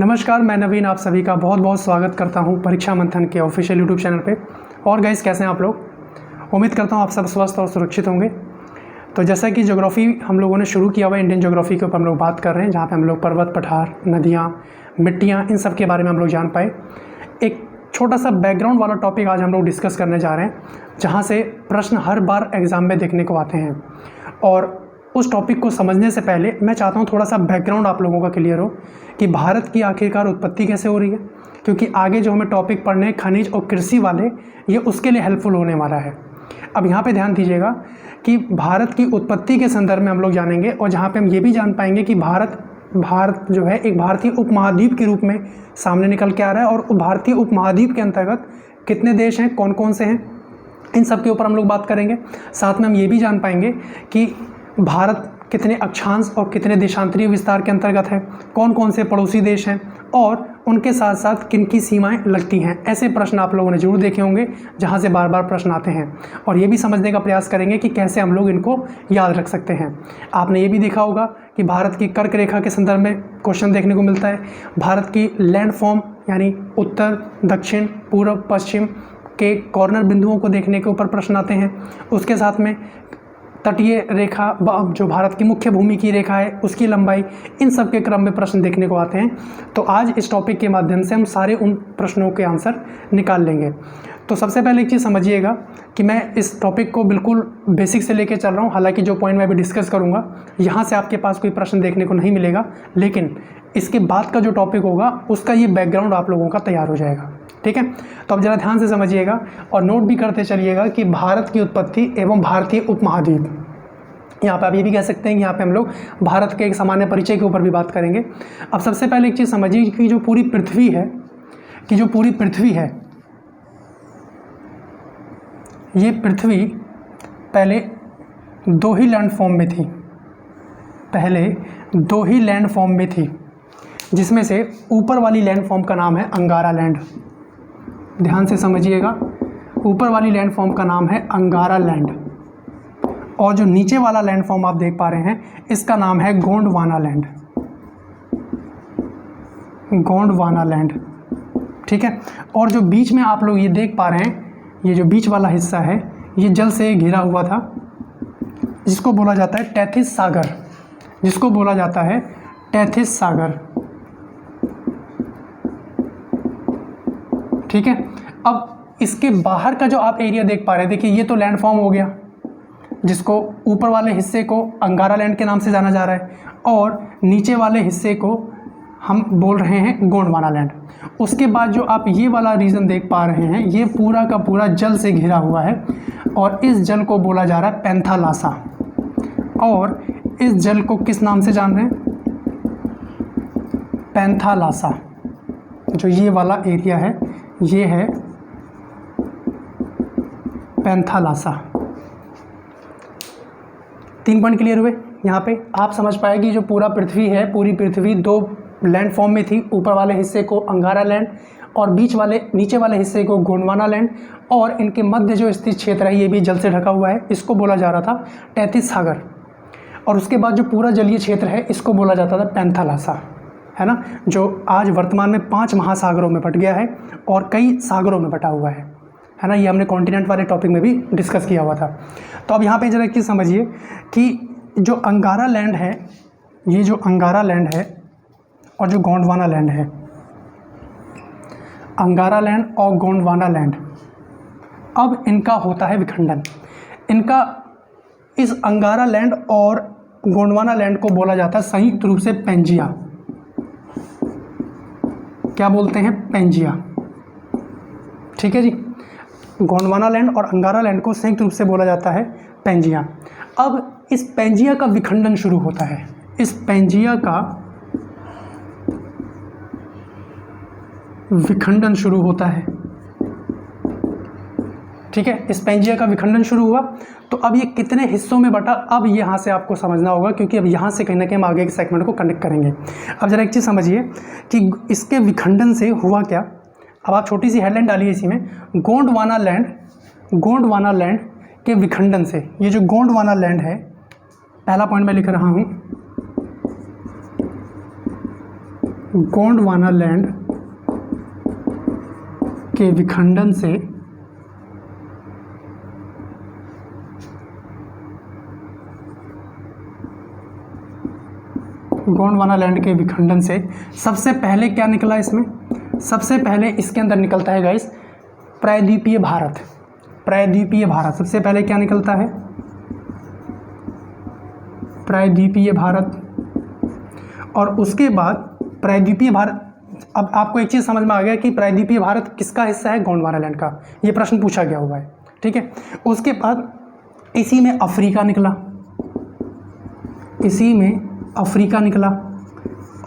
नमस्कार, मैं नवीन आप सभी का बहुत बहुत स्वागत करता हूं परीक्षा मंथन के ऑफिशियल यूट्यूब चैनल पे। और गाइस, कैसे हैं आप लोग? उम्मीद करता हूं आप सब स्वस्थ और सुरक्षित होंगे। तो जैसा कि ज्योग्राफी हम लोगों ने शुरू किया हुआ है, इंडियन ज्योग्राफी के ऊपर हम लोग बात कर रहे हैं, जहाँ पे हम लोग पर्वत, पठार, नदियाँ, मिट्टियाँ, इन सब के बारे में हम लोग जान पाए। एक छोटा सा बैकग्राउंड वाला टॉपिक आज हम लोग डिस्कस करने जा रहे हैं, जहाँ से प्रश्न हर बार एग्ज़ाम में देखने को आते हैं। और उस टॉपिक को समझने से पहले मैं चाहता हूँ थोड़ा सा बैकग्राउंड आप लोगों का क्लियर हो कि भारत की आखिरकार उत्पत्ति कैसे हो रही है, क्योंकि आगे जो हमें टॉपिक पढ़ने हैं खनिज और कृषि वाले, ये उसके लिए हेल्पफुल होने वाला है। अब यहाँ पे ध्यान दीजिएगा कि भारत की उत्पत्ति के संदर्भ में हम लोग जानेंगे, और जहाँ पे हम ये भी जान पाएंगे कि भारत जो है एक भारतीय उपमहाद्वीप के रूप में सामने निकल के आ रहा है, और भारतीय उपमहाद्वीप के अंतर्गत कितने देश हैं, कौन कौन से हैं, इन सब के ऊपर हम लोग बात करेंगे। साथ में हम ये भी जान पाएंगे कि भारत कितने अक्षांश और कितने देशांतरीय विस्तार के अंतर्गत है, कौन कौन से पड़ोसी देश हैं, और उनके साथ साथ किन की सीमाएं लगती हैं। ऐसे प्रश्न आप लोगों ने जरूर देखे होंगे, जहां से बार बार प्रश्न आते हैं, और ये भी समझने का प्रयास करेंगे कि कैसे हम लोग इनको याद रख सकते हैं। आपने ये भी देखा होगा कि भारत की कर्क रेखा के संदर्भ में क्वेश्चन देखने को मिलता है। भारत की लैंड फॉर्म यानी उत्तर, दक्षिण, पूर्व, पश्चिम के कॉर्नर बिंदुओं को देखने के ऊपर प्रश्न आते हैं। उसके साथ में तटीय रेखा, जो भारत की मुख्य भूमि की रेखा है, उसकी लंबाई, इन सब के क्रम में प्रश्न देखने को आते हैं। तो आज इस टॉपिक के माध्यम से हम सारे उन प्रश्नों के आंसर निकाल लेंगे। तो सबसे पहले एक चीज़ समझिएगा कि मैं इस टॉपिक को बिल्कुल बेसिक से लेके चल रहा हूँ। हालांकि जो पॉइंट मैं अभी डिस्कस करूँगा, यहाँ से आपके पास कोई प्रश्न देखने को नहीं मिलेगा, लेकिन इसके बाद का जो टॉपिक होगा उसका ये बैकग्राउंड आप लोगों का तैयार हो जाएगा। ठीक है, तो अब ज़रा ध्यान से समझिएगा और नोट भी करते चलिएगा कि भारत की उत्पत्ति एवं भारतीय उपमहाद्वीप, यहाँ पे आप ये भी कह सकते हैं कि यहाँ पे हम लोग भारत के एक सामान्य परिचय के ऊपर भी बात करेंगे। अब सबसे पहले एक चीज़ समझिए कि जो पूरी पृथ्वी है, ये पृथ्वी पहले दो ही लैंड फॉर्म में थी, जिसमें से ऊपर वाली लैंड फॉर्म का नाम है अंगारा लैंड। ध्यान से समझिएगा, ऊपर वाली लैंड फॉर्म का नाम है अंगारा लैंड, और जो नीचे वाला लैंड फॉर्म आप देख पा रहे हैं, इसका नाम है गोंडवाना लैंड। ठीक है, और जो बीच में आप लोग ये देख पा रहे हैं, ये जो बीच वाला हिस्सा है, ये जल से घिरा हुआ था, जिसको बोला जाता है टैथिस सागर। ठीक है, अब इसके बाहर का जो आप एरिया देख पा रहे हैं, देखिए ये तो लैंड फॉर्म हो गया, जिसको ऊपर वाले हिस्से को अंगारा लैंड के नाम से जाना जा रहा है, और नीचे वाले हिस्से को हम बोल रहे हैं गोंडवाना लैंड। उसके बाद जो आप ये वाला रीजन देख पा रहे हैं, ये पूरा का पूरा जल से घिरा हुआ है, और इस जल को बोला जा रहा है पैंथालासा। और इस जल को किस नाम से जान रहे हैं? पैंथालासा। जो ये वाला एरिया है, ये है पैंथालासा। 3 पॉइंट क्लियर हुए। यहाँ पे आप समझ पाए कि जो पूरी पृथ्वी दो लैंड फॉर्म में थी, ऊपर वाले हिस्से को अंगारा लैंड और नीचे वाले हिस्से को गोंडवाना लैंड, और इनके मध्य जो स्थित क्षेत्र है, ये भी जल से ढका हुआ है, इसको बोला जा रहा था टैथिस सागर। और उसके बाद जो पूरा जलीय क्षेत्र है, इसको बोला जाता था पैंथालासा, है ना, जो आज वर्तमान में 5 महासागरों में बट गया है और कई सागरों में बटा हुआ है ना। ये हमने कॉन्टिनेंट वाले टॉपिक में भी डिस्कस किया हुआ था। तो अब यहाँ पे जरा एक चीज़ समझिए कि जो अंगारा लैंड है, ये जो अंगारा लैंड है और जो गोंडवाना लैंड है, अंगारा लैंड और गोंडवाना लैंड, अब इनका होता है विखंडन। इस अंगारा लैंड और गोंडवाना लैंड को बोला जाता है संयुक्त रूप से पेंजिया। क्या बोलते हैं? पेंजिया। ठीक है जी, गोंडवाना लैंड और अंगारा लैंड को संयुक्त रूप से बोला जाता है पेंजिया। अब इस पेंजिया का विखंडन शुरू होता है। इस पेंजिया का विखंडन शुरू होता है। ठीक है, इस पेंजिया का विखंडन शुरू हुआ। तो अब ये कितने हिस्सों में बटा, अब यहाँ से आपको समझना होगा, क्योंकि अब यहाँ से कहीं ना कहीं हम आगे के सेगमेंट को कनेक्ट करेंगे। अब जरा एक चीज़ समझिए कि इसके विखंडन से हुआ क्या। अब आप छोटी सी हेडलाइन डालिए इसी में, गोंडवाना लैंड के विखंडन से, ये जो गोंडवाना लैंड है, पहला पॉइंट मैं लिख रहा हूँ, गोंडवाना लैंड के विखंडन से गोंडवाना लैंड के विखंडन से सबसे पहले क्या निकला इसमें? सबसे पहले इसके अंदर निकलता है गाइस प्रायद्वीपीय भारत। प्रायद्वीपीय भारत सबसे पहले क्या निकलता है? प्रायद्वीपीय भारत। और उसके बाद प्रायद्वीपीय भारत, अब आपको एक चीज़ समझ में आ गया कि प्रायद्वीपीय भारत किसका हिस्सा है? गोंडवाना लैंड का। ये प्रश्न पूछा गया हुआ है, ठीक है। उसके बाद इसी में अफ्रीका निकला, इसी में अफ्रीका निकला,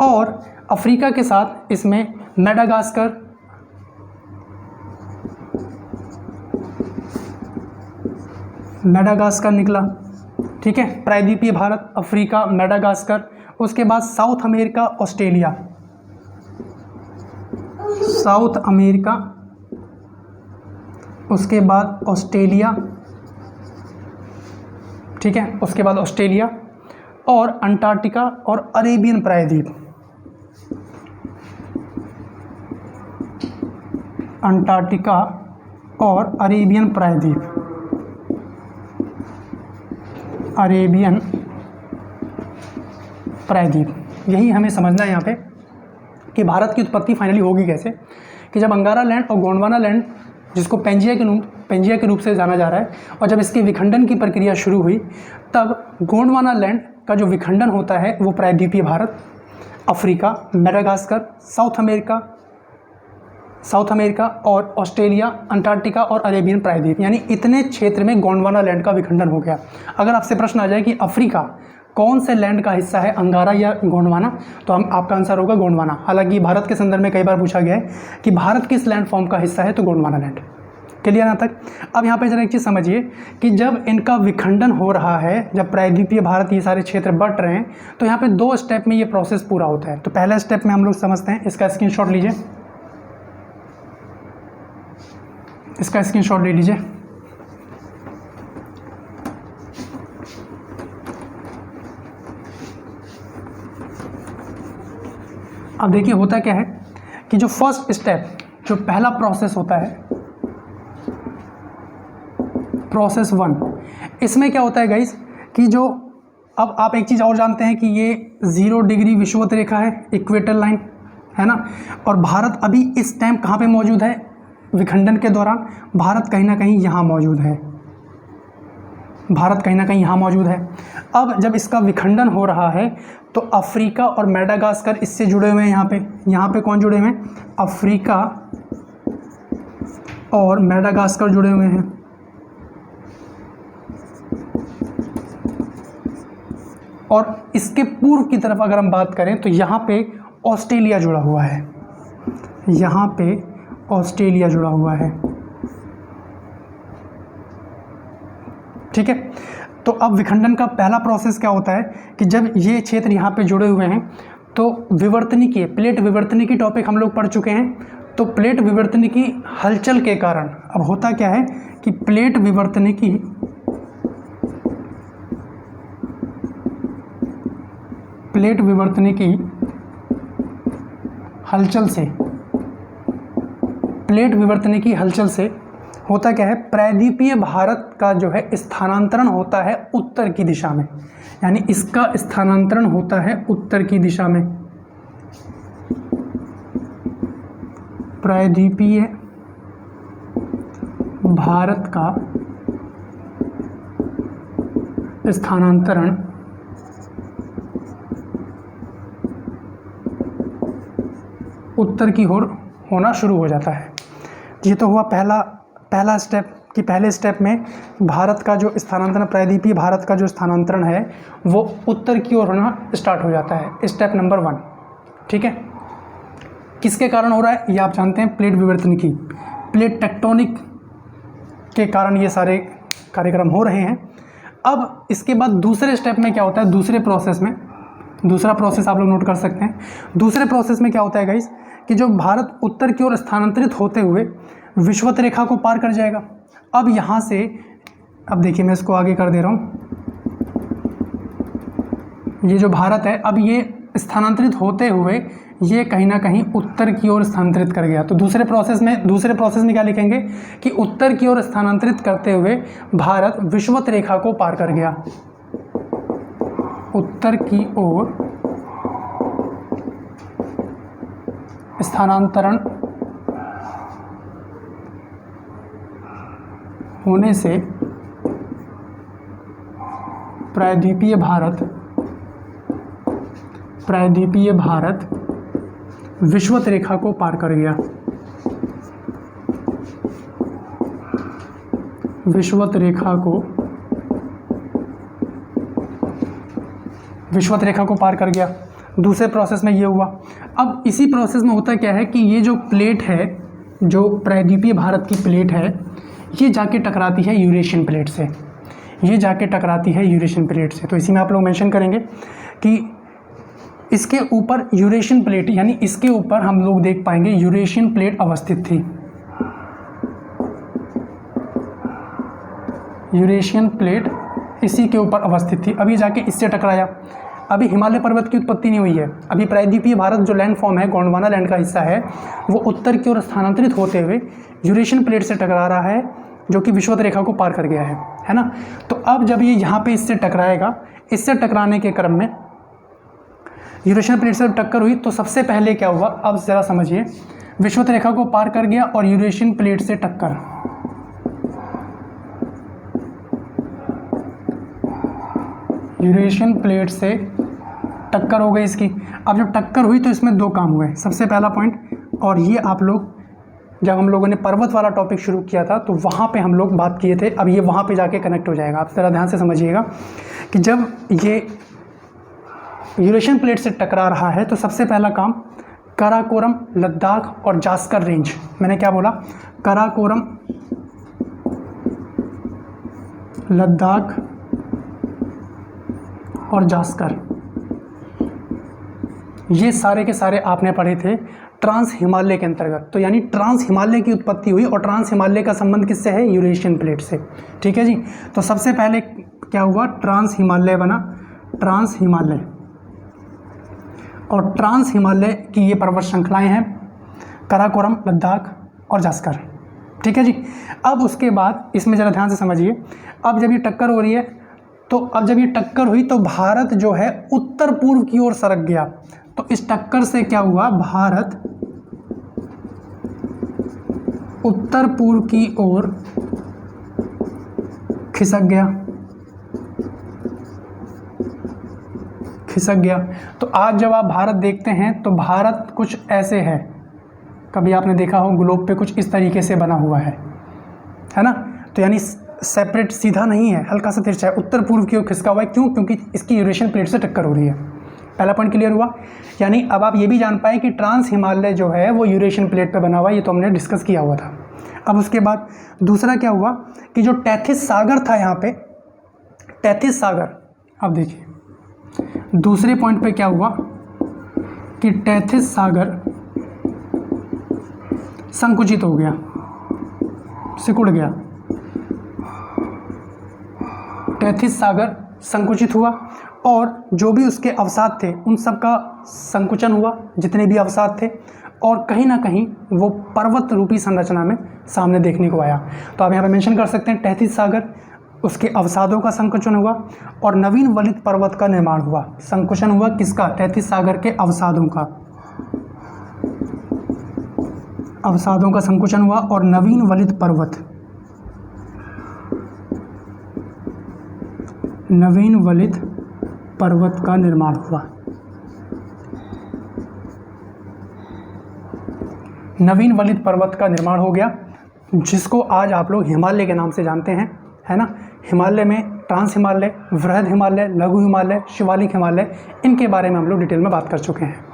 और अफ्रीका के साथ इसमें मेडागास्कर, मेडागास्कर निकला, ठीक है। प्रायद्वीपीय भारत, अफ्रीका, मेडागास्कर। उसके बाद south America, Australia, south America, उसके बाद ऑस्ट्रेलिया, ठीक है। उसके बाद ऑस्ट्रेलिया और अंटार्कटिका और अरेबियन प्रायद्वीप, अंटार्कटिका और अरेबियन प्रायद्वीप, अरेबियन प्रायद्वीप। यही हमें समझना है यहाँ पे कि भारत की उत्पत्ति फाइनली होगी कैसे, कि जब अंगारा लैंड और गोंडवाना लैंड, जिसको पेंजिया के रूप से जाना जा रहा है, और जब इसके विखंडन की प्रक्रिया शुरू हुई, तब गोंडवाना लैंड का जो विखंडन होता है वो प्रायद्वीपीय Bharat, Africa, Madagascar, south America और ऑस्ट्रेलिया, अंटार्कटिका और अरेबियन प्रायद्वीप, यानी इतने क्षेत्र में गोंडवाना लैंड का विखंडन हो गया। अगर आपसे प्रश्न आ जाए कि अफ्रीका कौन से लैंड का हिस्सा है, अंगारा या गोंडवाना, तो आपका आंसर होगा गोंडवाना। हालांकि भारत के संदर्भ में कई बार पूछा गया है कि भारत किस लैंड फॉर्म का हिस्सा है, तो गोंडवाना लैंड। क्लियर यहाँ तक? अब यहाँ पे जरा एक चीज़ समझिए कि जब इनका विखंडन हो रहा है, जब प्रायद्वीपीय भारत ये सारे क्षेत्र बट रहे हैं, तो यहाँ पे 2 स्टेप में ये प्रोसेस पूरा होता है। तो पहले स्टेप में हम लोग समझते हैं, इसका स्क्रीनशॉट लीजिए, इसका स्क्रीनशॉट ले लीजिए। अब देखिए होता क्या है कि जो फर्स्ट स्टेप, जो पहला प्रोसेस होता है, प्रोसेस 1, इसमें क्या होता है गाइस कि जो, अब आप एक चीज़ और जानते हैं कि ये 0 डिग्री विषुवत रेखा है, इक्वेटर लाइन है ना। और भारत अभी इस टाइम कहाँ पे मौजूद है? विखंडन के दौरान भारत कहीं ना कहीं यहाँ मौजूद है, भारत कहीं ना कहीं यहाँ मौजूद है। अब जब इसका विखंडन हो रहा है तो अफ्रीका और मेडागास्कर इससे जुड़े हुए हैं। यहाँ पे कौन जुड़े हुए हैं? अफ्रीका और मेडागास्कर जुड़े हुए हैं। और इसके पूर्व की तरफ अगर हम बात करें तो यहाँ पे ऑस्ट्रेलिया जुड़ा हुआ है, यहाँ पे ऑस्ट्रेलिया जुड़ा हुआ है, ठीक है। तो अब विखंडन का पहला प्रोसेस क्या होता है कि जब ये क्षेत्र यहाँ पे जुड़े हुए हैं तो विवर्तनिकीय, प्लेट विवर्तनिकी टॉपिक हम लोग पढ़ चुके हैं। तो प्लेट विवर्तनिकी हलचल के कारण अब होता क्या है कि प्लेट विवर्तनिकी हलचल से, प्लेट विवर्तनिकी हलचल से होता क्या है, प्रायद्वीपीय भारत का जो है स्थानांतरण होता है उत्तर की दिशा में, यानी इसका स्थानांतरण होता है उत्तर की दिशा में। प्रायद्वीपीय भारत का स्थानांतरण उत्तर की ओर होना शुरू हो जाता है। ये तो हुआ पहला स्टेप कि पहले स्टेप में भारत का जो स्थानांतरण, प्रायद्वीपीय भारत का जो स्थानांतरण है वो उत्तर की ओर होना स्टार्ट हो जाता है, स्टेप नंबर 1, ठीक है। किसके कारण हो रहा है ये आप जानते हैं, प्लेट विवर्तनिकी, प्लेट टेक्टोनिक के कारण ये सारे कार्यक्रम हो रहे हैं। अब इसके बाद दूसरे स्टेप में क्या होता है, दूसरे प्रोसेस में, दूसरा प्रोसेस आप लोग नोट कर सकते हैं। दूसरे प्रोसेस में क्या होता है गाइस कि जो भारत उत्तर की ओर स्थानांतरित होते हुए विषुवत रेखा को पार कर जाएगा। अब यहाँ से, अब देखिए मैं इसको आगे कर दे रहा हूँ, ये जो भारत है अब ये स्थानांतरित होते हुए ये कहीं ना कहीं उत्तर की ओर स्थानांतरित कर गया। तो दूसरे प्रोसेस में क्या लिखेंगे कि उत्तर की ओर स्थानांतरित करते हुए भारत विषुवत रेखा को पार कर गया। उत्तर की ओर स्थानांतरण होने से प्रायद्वीपीय भारत विषुवत रेखा को पार कर गया। विषुवत रेखा को पार कर गया। दूसरे प्रोसेस में ये हुआ। अब इसी प्रोसेस में होता क्या है कि ये जो प्लेट है, जो प्रायद्वीपीय भारत की प्लेट है, ये जाके टकराती है यूरेशियन प्लेट से। तो इसी में आप लोग मेंशन करेंगे कि इसके ऊपर यूरेशियन प्लेट, यानी इसके ऊपर हम लोग देख पाएंगे यूरेशियन प्लेट अवस्थित थी। यूरेशियन प्लेट इसी के ऊपर अवस्थित थी। अभी जाके इससे टकराया। अभी हिमालय पर्वत की उत्पत्ति नहीं हुई है। अभी प्रायद्वीपीय भारत जो लैंड फॉर्म है, गोंडवाना लैंड का हिस्सा है, वो उत्तर की ओर स्थानांतरित होते हुए यूरेशियन प्लेट से टकरा रहा है, जो कि विषुवत रेखा को पार कर गया है ना। तो अब जब ये यहाँ पे इससे टकराएगा, इससे टकराने के क्रम में यूरेशियन प्लेट से टक्कर हुई, तो सबसे पहले क्या हुआ, अब ज़रा समझिए, विषुवत रेखा को पार कर गया और यूरेशियन प्लेट से टक्कर। यूरेशियन प्लेट से टक्कर हो गई इसकी। अब जब टक्कर हुई तो इसमें दो काम हुए। सबसे पहला पॉइंट, और ये आप लोग जब हम लोगों ने पर्वत वाला टॉपिक शुरू किया था तो वहाँ पे हम लोग बात किए थे। अब ये वहाँ पे जाके कनेक्ट हो जाएगा। आप ज़रा ध्यान से समझिएगा कि जब ये यूरेशियन प्लेट से टकरा रहा है तो सबसे पहला काम काराकोरम, लद्दाख और जास्कर रेंज, मैंने क्या बोला, काराकोरम, लद्दाख और जास्कर, ये सारे के सारे आपने पढ़े थे ट्रांस हिमालय के अंतर्गत। तो यानी ट्रांस हिमालय की उत्पत्ति हुई, और ट्रांस हिमालय का संबंध किससे है, यूरेशियन प्लेट से। ठीक है जी। तो सबसे पहले क्या हुआ, ट्रांस हिमालय बना, ट्रांस हिमालय, और ट्रांस हिमालय की ये पर्वत श्रृंखलाएं हैं, काराकोरम, लद्दाख और जास्कर। ठीक है जी। अब उसके बाद इसमें ज़रा ध्यान से समझिए, अब जब ये टक्कर हो रही है, तो अब जब ये टक्कर हुई तो भारत जो है उत्तर पूर्व की ओर सरक गया। तो इस टक्कर से क्या हुआ, भारत उत्तर पूर्व की ओर खिसक गया। तो आज जब आप भारत देखते हैं तो भारत कुछ ऐसे है, कभी आपने देखा हो ग्लोब पे कुछ इस तरीके से बना हुआ है ना। तो यानी सेपरेट सीधा नहीं है, हल्का सा तिरछा है, उत्तर पूर्व की ओर खिसका हुआ है। क्यों, क्योंकि इसकी यूरेशियन प्लेट से टक्कर हो रही है। पहला पॉइंट क्लियर हुआ। यानी अब आप ये भी जान पाए कि ट्रांस हिमालय जो है वो यूरेशियन प्लेट पे बना हुआ है, ये तो हमने डिस्कस किया हुआ था। अब उसके बाद दूसरा क्या हुआ कि जो टेथिस सागर था यहाँ पे, टेथिस सागर, अब देखिए दूसरे पॉइंट पे क्या हुआ कि टेथिस सागर संकुचित हो गया, सिकुड़ गया। टेथिस सागर संकुचित हुआ और जो भी उसके अवसाद थे उन सब का संकुचन हुआ, जितने भी अवसाद थे, और कहीं ना कहीं वो पर्वत रूपी संरचना में सामने देखने को आया। तो आप यहाँ पे मेंशन कर सकते हैं टेथिस सागर, उसके अवसादों का संकुचन हुआ और नवीन वलित पर्वत का निर्माण हुआ। संकुचन हुआ किसका, टेथिस सागर के अवसादों का संकुचन हुआ और नवीन वलित पर्वत का निर्माण हुआ। नवीन वलित पर्वत का निर्माण हो गया, जिसको आज आप लोग हिमालय के नाम से जानते हैं, है ना। हिमालय में ट्रांस हिमालय, वृहद हिमालय, लघु हिमालय, शिवालिक हिमालय, इनके बारे में हम लोग डिटेल में बात कर चुके हैं।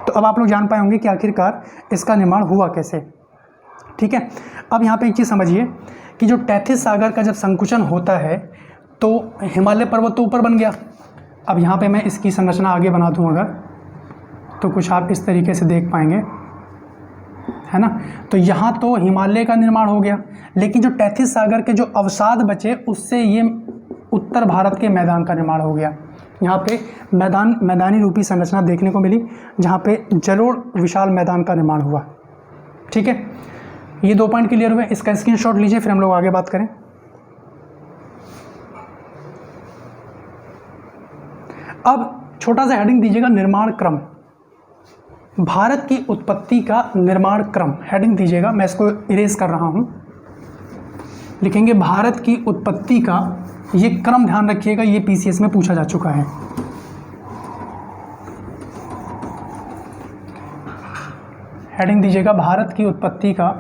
तो अब आप लोग जान पाए होंगे कि आखिरकार इसका निर्माण हुआ कैसे। ठीक है। अब यहाँ पे एक चीज़ समझिए कि जो टेथिस सागर का जब संकुचन होता है तो हिमालय पर्वत तो ऊपर बन गया। अब यहाँ पे मैं इसकी संरचना आगे बना दूँ अगर, तो कुछ आप इस तरीके से देख पाएंगे, है ना। तो यहाँ तो हिमालय का निर्माण हो गया, लेकिन जो टेथिस सागर के जो अवसाद बचे उससे ये उत्तर भारत के मैदान का निर्माण हो गया। यहाँ पे मैदानी रूपी संरचना देखने को मिली, जहाँ पे जलोढ़ विशाल मैदान का निर्माण हुआ। ठीक है, ये 2 पॉइंट क्लियर हुए। इसका स्क्रीनशॉट लीजिए, फिर हम लोग आगे बात करें। अब छोटा सा हेडिंग दीजिएगा, निर्माण क्रम, भारत की उत्पत्ति का निर्माण क्रम, हेडिंग दीजिएगा। मैं इसको इरेज कर रहा हूँ, लिखेंगे भारत की उत्पत्ति का ये क्रम, ध्यान रखिएगा, ये पीसीएस में पूछा जा चुका है। हेडिंग दीजिएगा, भारत की उत्पत्ति का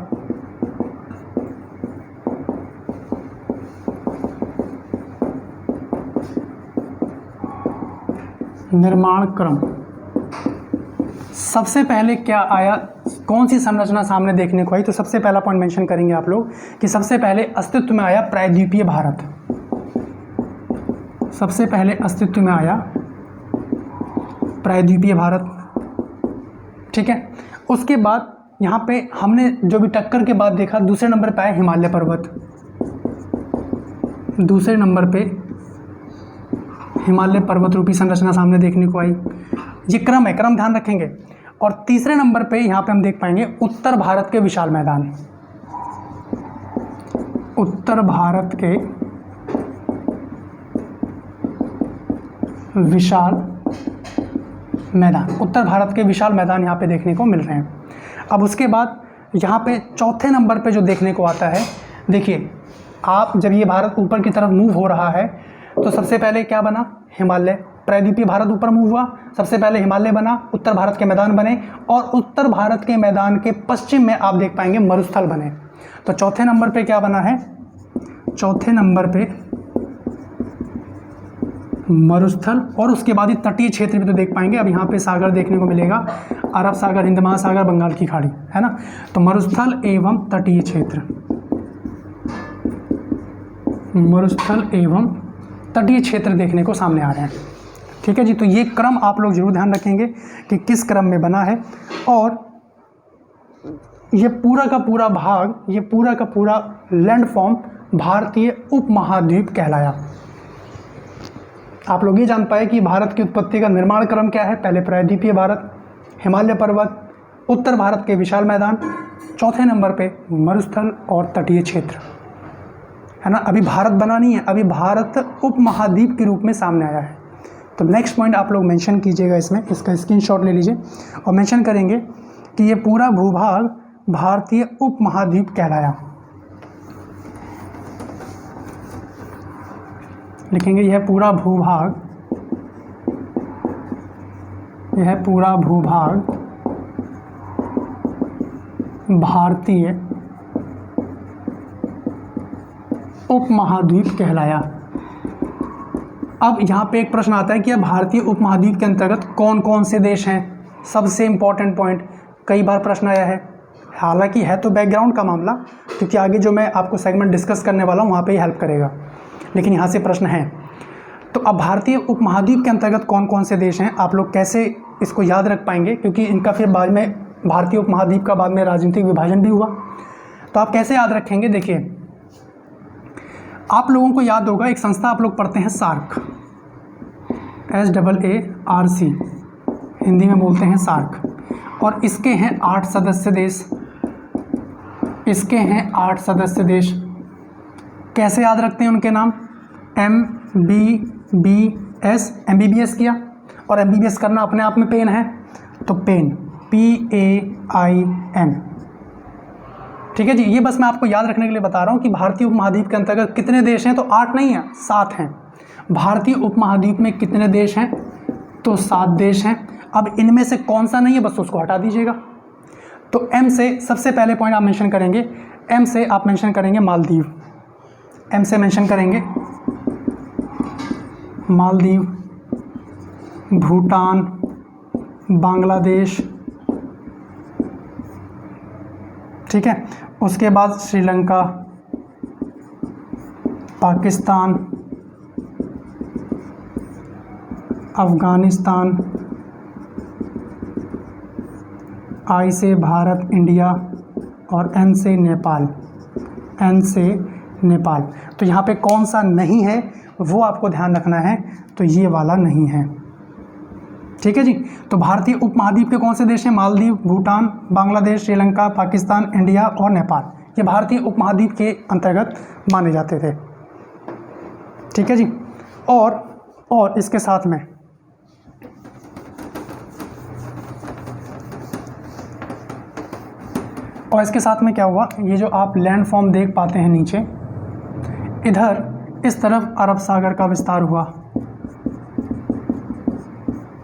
निर्माण क्रम। सबसे पहले क्या आया, कौन सी संरचना सामने देखने को आई? तो सबसे पहला पॉइंट मेंशन करेंगे आप लोग कि सबसे पहले अस्तित्व में आया प्रायद्वीपीय भारत। सबसे पहले अस्तित्व में आया प्रायद्वीपीय भारत। ठीक है, उसके बाद यहाँ पे हमने जो भी टक्कर के बाद देखा, दूसरे नंबर पे आया हिमालय पर्वत। दूसरे नंबर पे हिमालय पर्वत रूपी संरचना सामने देखने को आई। ये क्रम है, क्रम ध्यान रखेंगे। और तीसरे नंबर पे यहाँ पे हम देख पाएंगे उत्तर भारत के विशाल मैदान। उत्तर भारत के विशाल मैदान, उत्तर भारत के विशाल मैदान यहाँ पे देखने को मिल रहे हैं। अब उसके बाद यहाँ पे चौथे नंबर पे जो देखने को आता है, देखिए आप जब ये भारत ऊपर की तरफ मूव हो रहा है तो सबसे पहले क्या बना, हिमालय। प्रायद्वीपीय भारत ऊपर मूव हुआ, सबसे पहले हिमालय बना, उत्तर भारत के मैदान बने, और उत्तर भारत के मैदान के पश्चिम में आप देख पाएंगे मरुस्थल बने। तो चौथे नंबर पे क्या बना है, चौथे नंबर पे मरुस्थल, और उसके बाद ही तटीय क्षेत्र भी तो देख पाएंगे। अब यहाँ पे सागर देखने को मिलेगा, अरब सागर, हिंद महासागर, बंगाल की खाड़ी, है ना। तो मरुस्थल एवं तटीय क्षेत्र, मरुस्थल एवं तटीय क्षेत्र देखने को सामने आ रहे हैं। ठीक है जी, तो ये क्रम आप लोग जरूर ध्यान रखेंगे कि किस क्रम में बना है। और ये पूरा का पूरा भाग, ये पूरा का पूरा लैंडफॉर्म भारतीय उपमहाद्वीप कहलाया। आप लोग ये जान पाए कि भारत की उत्पत्ति का निर्माण क्रम क्या है। पहले प्रायद्वीपीय भारत, हिमालय पर्वत, उत्तर भारत के विशाल मैदान, चौथे नंबर पे मरुस्थल और तटीय क्षेत्र, है ना। अभी भारत बना नहीं है, अभी भारत उपमहाद्वीप के रूप में सामने आया है। तो नेक्स्ट पॉइंट आप लोग मेंशन कीजिएगा इसमें, इसका स्क्रीनशॉट ले लीजिए और मेंशन करेंगे कि ये पूरा भूभाग भारतीय उपमहाद्वीप कहलाया। लिखेंगे यह पूरा भूभाग, यह पूरा भूभाग भारतीय उपमहाद्वीप कहलाया। अब यहाँ पे एक प्रश्न आता है कि अब भारतीय उपमहाद्वीप के अंतर्गत कौन कौन से देश हैं। सबसे इम्पॉर्टेंट पॉइंट, कई बार प्रश्न आया है, हालांकि है तो बैकग्राउंड का मामला, क्योंकि आगे जो मैं आपको सेगमेंट डिस्कस करने वाला हूँ वहाँ पे ही हेल्प करेगा, लेकिन यहाँ से प्रश्न है। तो अब भारतीय उपमहाद्वीप के अंतर्गत कौन कौन से देश हैं, आप लोग कैसे इसको याद रख पाएंगे, क्योंकि इनका फिर बाद में भारतीय उपमहाद्वीप का बाद में राजनीतिक विभाजन भी हुआ। तो आप कैसे याद रखेंगे, देखिए आप लोगों को याद होगा एक संस्था आप लोग पढ़ते हैं सार्क, SAARC, हिंदी में बोलते हैं सार्क, और इसके हैं 8 सदस्य देश। इसके हैं 8 सदस्य देश। कैसे याद रखते हैं उनके नाम, MBBS, MBBS किया, और MBBS करना अपने आप में पेन है, तो पेन, PAIN। ठीक है जी, ये बस मैं आपको याद रखने के लिए बता रहा हूँ कि भारतीय उपमहाद्वीप के अंतर्गत कितने देश हैं, तो 8 नहीं है, 7 हैं। भारतीय उपमहाद्वीप में कितने देश हैं, तो 7 देश हैं। अब इनमें से कौन सा नहीं है, बस उसको हटा दीजिएगा। तो M से सबसे पहले पॉइंट आप मेंशन करेंगे, M से आप मेंशन करेंगे मालदीव। M से मेंशन करेंगे मालदीव, भूटान, बांग्लादेश, ठीक है। उसके बाद श्रीलंका, पाकिस्तान, अफ़गानिस्तान, I से भारत, इंडिया, और N से नेपाल, N से नेपाल। तो यहाँ पे कौन सा नहीं है, वो आपको ध्यान रखना है, तो ये वाला नहीं है। ठीक है जी। तो भारतीय उपमहाद्वीप के कौन से देश हैं? मालदीव, भूटान, बांग्लादेश, श्रीलंका, पाकिस्तान, इंडिया और नेपाल। ये भारतीय उपमहाद्वीप के अंतर्गत माने जाते थे। ठीक है जी। और इसके साथ में क्या हुआ, ये जो आप लैंड फॉर्म देख पाते हैं नीचे, इधर इस तरफ अरब सागर का विस्तार हुआ,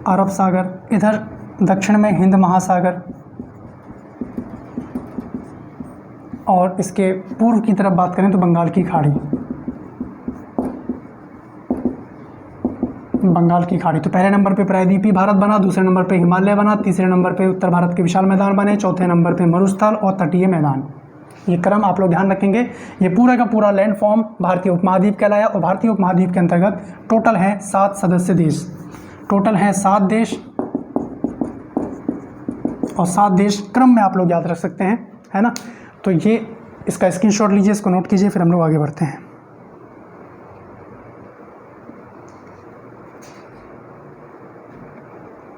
अरब सागर, इधर दक्षिण में हिंद महासागर, और इसके पूर्व की तरफ बात करें तो बंगाल की खाड़ी। तो पहले नंबर पे प्रायद्वीपीय भारत बना, दूसरे नंबर पे हिमालय बना, तीसरे नंबर पे उत्तर भारत के विशाल मैदान बने, चौथे नंबर पे मरुस्थल और तटीय मैदान। ये क्रम आप लोग ध्यान रखेंगे। ये पूरा का पूरा लैंड फॉर्म भारतीय उपमहाद्वीप कहलाया। और भारतीय उपमहाद्वीप के अंतर्गत टोटल है 7 सदस्य देश, टोटल है 7 देश, और 7 देश क्रम में आप लोग याद रख सकते हैं, है ना। तो ये इसका स्क्रीनशॉट लीजिए, इसको नोट कीजिए, फिर हम लोग आगे बढ़ते हैं।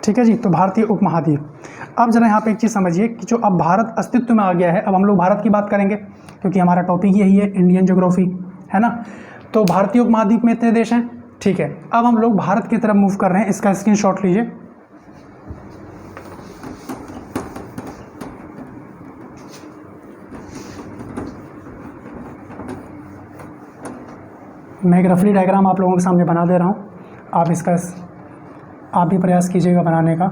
ठीक है जी। तो भारतीय उपमहाद्वीप, अब जरा यहाँ पे एक चीज़ समझिए कि जो अब भारत अस्तित्व में आ गया है, अब हम लोग भारत की बात करेंगे क्योंकि हमारा टॉपिक यही है, इंडियन ज्योग्राफी, है ना। तो भारतीय उपमहाद्वीप में इतने देश हैं, ठीक है। अब हम लोग भारत की तरफ मूव कर रहे हैं, इसका स्क्रीनशॉट लीजिए। मैं एक रफली डायग्राम आप लोगों के सामने बना दे रहा हूँ, आप भी प्रयास कीजिएगा बनाने का।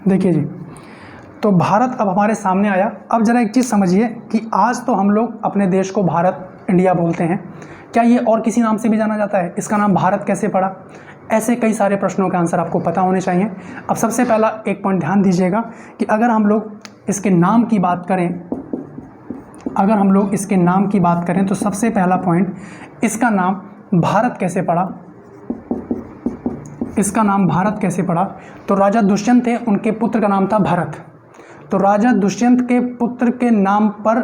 देखिए जी, तो भारत अब हमारे सामने आया। अब ज़रा एक चीज़ समझिए कि आज तो हम लोग अपने देश को भारत, इंडिया बोलते हैं, क्या ये और किसी नाम से भी जाना जाता है? इसका नाम भारत कैसे पड़ा? ऐसे कई सारे प्रश्नों का आंसर आपको पता होने चाहिए। अब सबसे पहला एक पॉइंट ध्यान दीजिएगा कि अगर हम लोग इसके नाम की बात करें, तो सबसे पहला पॉइंट, इसका नाम भारत कैसे पड़ा? इसका नाम भारत कैसे पड़ा? तो राजा दुष्यंत थे, उनके पुत्र का नाम था भरत। तो राजा दुष्यंत के पुत्र के नाम पर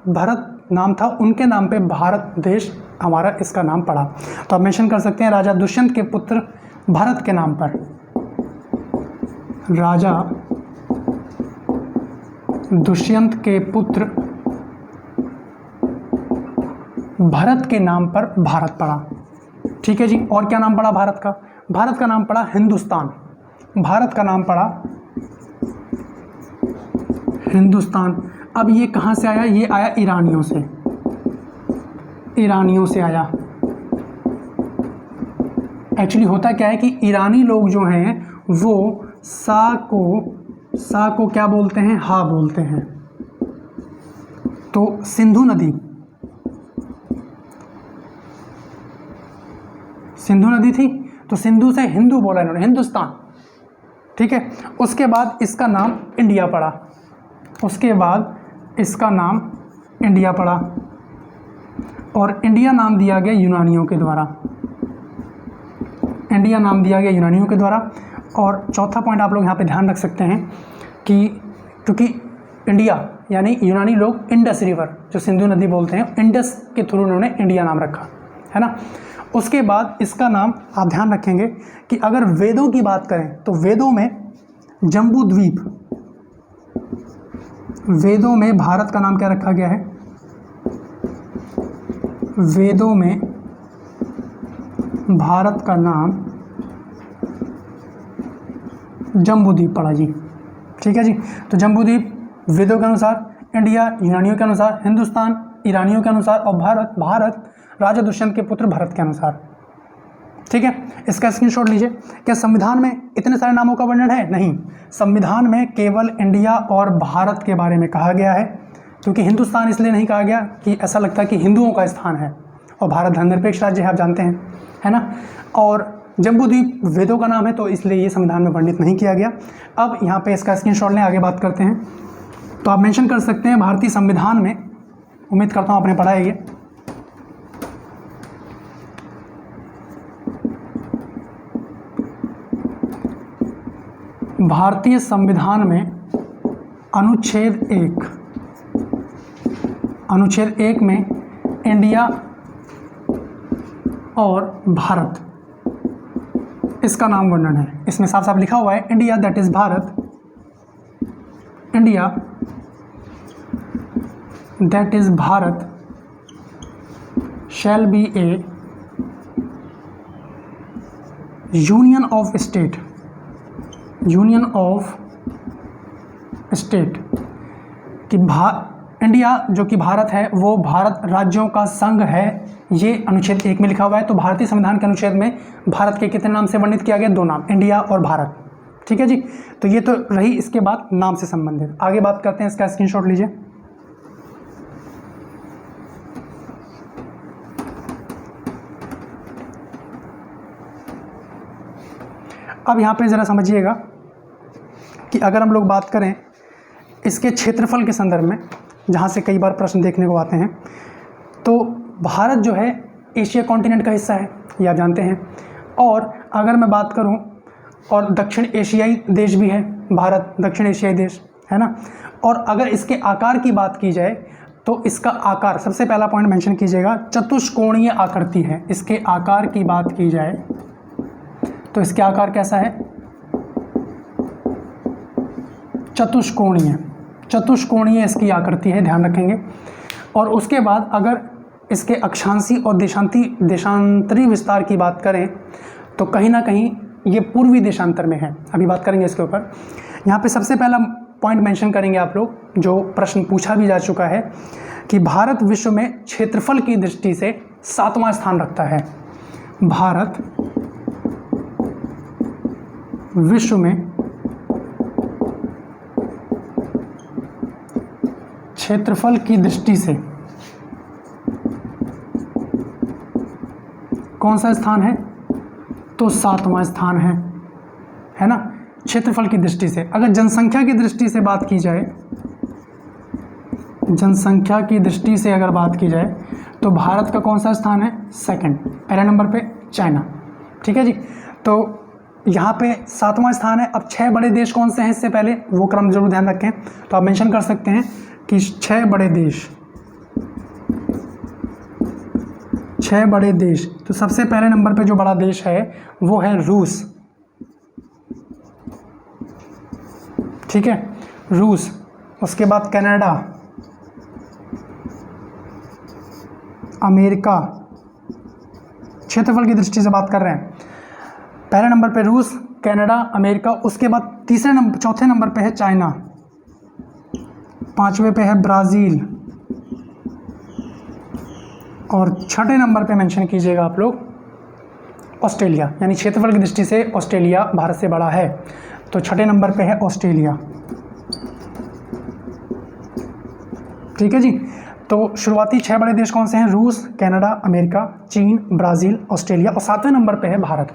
भरत नाम था, उनके नाम पे भारत देश हमारा इसका नाम पड़ा। तो आप मेंशन कर सकते हैं राजा दुष्यंत के पुत्र भरत के नाम पर, राजा दुष्यंत के पुत्र भरत के नाम पर भारत पड़ा। ठीक है जी। और क्या नाम पड़ा भारत का? भारत का नाम पड़ा हिंदुस्तान। भारत का नाम पड़ा हिंदुस्तान। अब ये कहाँ से आया? ये आया ईरानियों से आया। एक्चुअली होता क्या है कि ईरानी लोग जो हैं वो सा को क्या बोलते हैं? हा बोलते हैं। तो सिंधु नदी थी, तो सिंधु से हिंदू बोला इन्होंने, हिंदुस्तान। ठीक है। उसके बाद इसका नाम इंडिया पड़ा, और इंडिया नाम दिया गया यूनानियों के द्वारा। और चौथा पॉइंट आप लोग यहाँ पे ध्यान रख सकते हैं कि क्योंकि इंडिया यानी यूनानी लोग इंडस रिवर, जो सिंधु नदी बोलते हैं, इंडस के थ्रू उन्होंने इंडिया नाम रखा, है ना। उसके बाद इसका नाम आप ध्यान रखेंगे कि अगर वेदों की बात करें तो वेदों में जम्बू द्वीप, वेदों में भारत का नाम क्या रखा गया है? वेदों में भारत का नाम जम्बूद्वीप पड़ा जी। ठीक है जी। तो जम्बूद्वीप वेदों के अनुसार, इंडिया यूनानियों के अनुसार, हिंदुस्तान ईरानियों के अनुसार, और भारत राजा दुष्यंत के पुत्र भरत के अनुसार। ठीक है। इसका स्क्रीनशॉट लीजिए। क्या संविधान में इतने सारे नामों का वर्णन है? नहीं, संविधान में केवल इंडिया और भारत के बारे में कहा गया है, क्योंकि हिंदुस्तान इसलिए नहीं कहा गया कि ऐसा लगता है कि हिंदुओं का स्थान है, और भारत धर्मनिरपेक्ष राज्य है, आप जानते हैं, है ना। और जम्बूद्वीप वेदों का नाम है, तो इसलिए ये संविधान में वर्णित नहीं किया गया। अब यहाँ पे इसका स्क्रीनशॉट लें, आगे बात करते हैं। तो आप मेंशन कर सकते हैं भारतीय संविधान में, उम्मीद करता हूँ आपने पढ़ा है ये, भारतीय संविधान में अनुच्छेद एक में इंडिया और भारत इसका नाम वर्णन है। इसमें साफ साफ लिखा हुआ है India that is Bharat, India that is Bharat shall be A union of state कि इंडिया जो कि भारत है वो भारत राज्यों का संघ है। ये अनुच्छेद 1 में लिखा हुआ है। तो भारतीय संविधान के अनुच्छेद में भारत के कितने नाम से वर्णित किया गया? 2 नाम, इंडिया और भारत। ठीक है जी। तो ये तो रही इसके बाद नाम से संबंधित। आगे बात करते हैं, इसका स्क्रीनशॉट लीजिए। अब यहाँ पे ज़रा समझिएगा कि अगर हम लोग बात करें इसके क्षेत्रफल के संदर्भ में, जहाँ से कई बार प्रश्न देखने को आते हैं, तो भारत जो है एशिया कॉन्टिनेंट का हिस्सा है, ये आप जानते हैं। और अगर मैं बात करूँ, और दक्षिण एशियाई देश भी है भारत, दक्षिण एशियाई देश है ना। और अगर इसके आकार की बात की जाए तो इसका आकार, सबसे पहला पॉइंट मेंशन कीजिएगा, चतुष्कोणीय आकृति है। इसके आकार की बात की जाए तो इसके आकार कैसा है? चतुष्कोणीय इसकी आकृति है, ध्यान रखेंगे। और उसके बाद अगर इसके अक्षांशी और देशांतरी विस्तार की बात करें तो कहीं ना कहीं ये पूर्वी देशांतर में है। अभी बात करेंगे इसके ऊपर। यहाँ पे सबसे पहला पॉइंट मेंशन करेंगे आप लोग, जो प्रश्न पूछा भी जा चुका है, कि भारत विश्व में क्षेत्रफल की दृष्टि से 7वां स्थान रखता है। भारत विश्व में क्षेत्रफल की दृष्टि से कौन सा स्थान है? तो 7वां स्थान है ना, क्षेत्रफल की दृष्टि से। अगर जनसंख्या की दृष्टि से बात की जाए, जनसंख्या की दृष्टि से अगर बात की जाए तो भारत का कौन सा स्थान है? सेकंड। पहले नंबर पे चाइना। ठीक है जी। तो यहाँ पे 7वां स्थान है। अब 6 बड़े देश कौन से हैं इससे पहले, वो क्रम जरूर ध्यान रखें। तो आप मेंशन कर सकते हैं कि 6 बड़े देश। तो सबसे पहले नंबर पे जो बड़ा देश है वो है रूस। ठीक है, रूस। उसके बाद कनाडा, अमेरिका, क्षेत्रफल की दृष्टि से बात कर रहे हैं। पहले नंबर पे रूस, कनाडा, अमेरिका। उसके बाद चौथे नंबर पे है चाइना, 5वें पे है ब्राज़ील, और 6ठे नंबर पे मेंशन कीजिएगा आप लोग ऑस्ट्रेलिया। यानी क्षेत्रफल की दृष्टि से ऑस्ट्रेलिया भारत से बड़ा है। तो 6ठे नंबर पे है ऑस्ट्रेलिया। ठीक है जी। तो शुरुआती 6 बड़े देश कौन से हैं? रूस, कनाडा, अमेरिका, चीन, ब्राज़ील, ऑस्ट्रेलिया, और 7वें नंबर पे है भारत।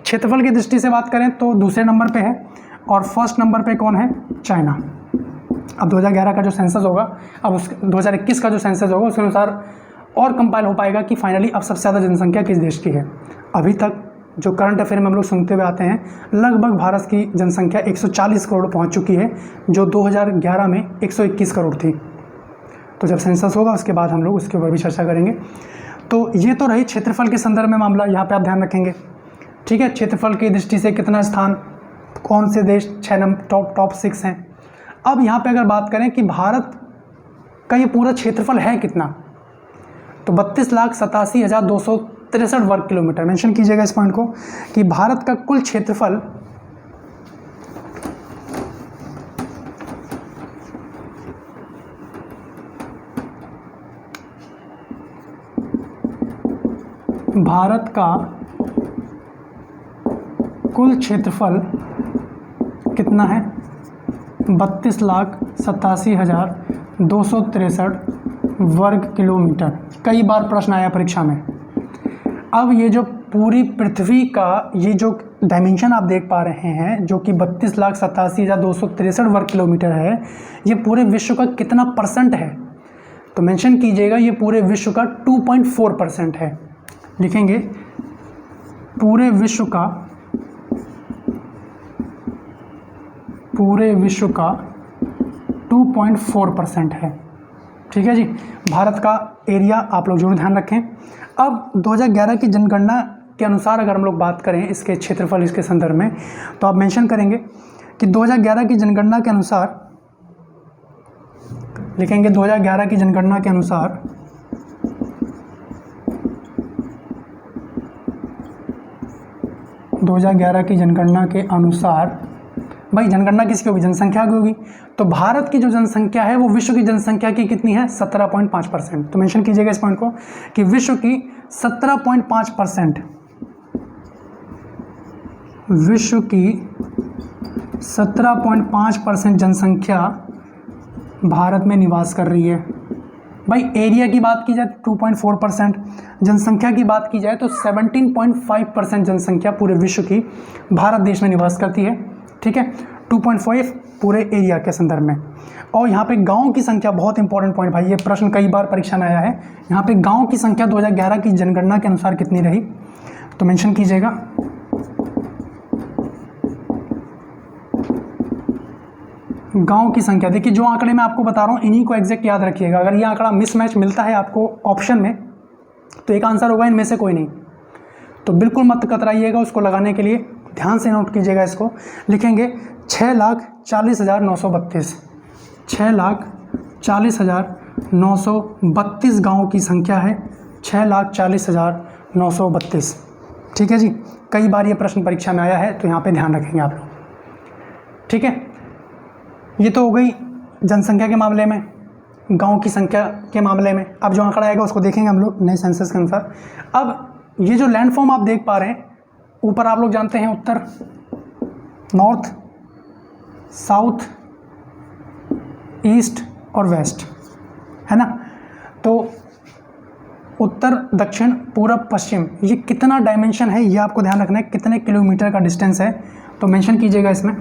क्षेत्रफल की दृष्टि से बात करें तो दूसरे नंबर पे है, और फर्स्ट नंबर पे कौन है? चाइना। अब 2011 का जो सेंसस होगा, अब 2021 का जो सेंसस होगा उसके अनुसार और कंपाइल हो पाएगा कि फाइनली अब सबसे ज़्यादा जनसंख्या किस देश की है। अभी तक जो करंट अफेयर में हम लोग सुनते हुए आते हैं, लगभग भारत की जनसंख्या 140 करोड़ पहुंच चुकी है, जो 2011 में 121 करोड़ थी। तो जब सेंसस होगा उसके बाद हम लोग उसके ऊपर भी चर्चा करेंगे। तो ये तो रही क्षेत्रफल के संदर्भ में मामला, यहाँ पे आप ध्यान रखेंगे। ठीक है, क्षेत्रफल की दृष्टि से कितना स्थान, कौन से देश 6 नंबर टॉप 6 हैं। अब यहाँ पे अगर बात करें कि भारत का ये पूरा क्षेत्रफल है कितना, तो 32,87,263 वर्ग किलोमीटर। मेंशन कीजिएगा इस पॉइंट को कि भारत का कुल क्षेत्रफल कितना है? 32,87,263 वर्ग किलोमीटर। कई बार प्रश्न आया परीक्षा में। अब ये जो पूरी पृथ्वी का ये जो डायमेंशन आप देख पा रहे हैं, जो कि 32,87,263 वर्ग किलोमीटर है, ये पूरे विश्व का कितना परसेंट है? तो मेंशन कीजिएगा ये पूरे विश्व का 2.4% है। लिखेंगे पूरे विश्व का पूरे विश्व का 2.4% है। ठीक है जी। भारत का एरिया आप लोग जरूर ध्यान रखें। अब 2011 की जनगणना के अनुसार अगर हम लोग बात करें इसके क्षेत्रफल इसके संदर्भ में, तो आप मेंशन करेंगे कि 2011 की जनगणना के अनुसार, लिखेंगे 2011 की जनगणना के अनुसार भाई जनगणना किसकी होगी? जनसंख्या की होगी। तो भारत की जो जनसंख्या है वो विश्व की जनसंख्या की कितनी है? 17.5%। तो मेंशन कीजिएगा इस पॉइंट को कि विश्व की 17.5%, विश्व की 17.5% जनसंख्या भारत में निवास कर रही है। भाई एरिया की बात की जाए तो 2.4%, जनसंख्या की बात की जाए तो 17.5% जनसंख्या पूरे विश्व की भारत देश में निवास करती है। ठीक है, 2.5 पूरे एरिया के संदर्भ में। और यहाँ पे गांव की संख्या बहुत इंपॉर्टेंट पॉइंट भाई, ये प्रश्न कई बार परीक्षा में आया है। यहाँ पे गांव की संख्या 2011 की जनगणना के अनुसार कितनी रही? तो मेंशन कीजिएगा गांव की संख्या। देखिए जो आंकड़े मैं आपको बता रहा हूँ इन्हीं को एग्जैक्ट याद रखिएगा। अगर ये आंकड़ा मिसमैच मिलता है आपको ऑप्शन में तो एक आंसर होगा इनमें से कोई नहीं, तो बिल्कुल मत कतराइएगा उसको लगाने के लिए। ध्यान से नोट कीजिएगा इसको। लिखेंगे 6,40,932, 6,40,932 गाँव की संख्या है, 6,40,932। ठीक है जी। कई बार ये प्रश्न परीक्षा में आया है तो यहाँ पे ध्यान रखेंगे आप लोग। ठीक है, ये तो हो गई जनसंख्या के मामले में, गांव की संख्या के मामले में। अब जो आंकड़ा आएगा उसको देखेंगे हम लोग नए सेंसस के अनुसार। अब ये जो लैंडफॉर्म आप देख पा रहे हैं, ऊपर आप लोग जानते हैं उत्तर, नॉर्थ, साउथ, ईस्ट और वेस्ट, है ना। तो उत्तर, दक्षिण, पूरब, पश्चिम, ये कितना डायमेंशन है ये आपको ध्यान रखना है, कितने किलोमीटर का डिस्टेंस है। तो मेंशन कीजिएगा इसमें।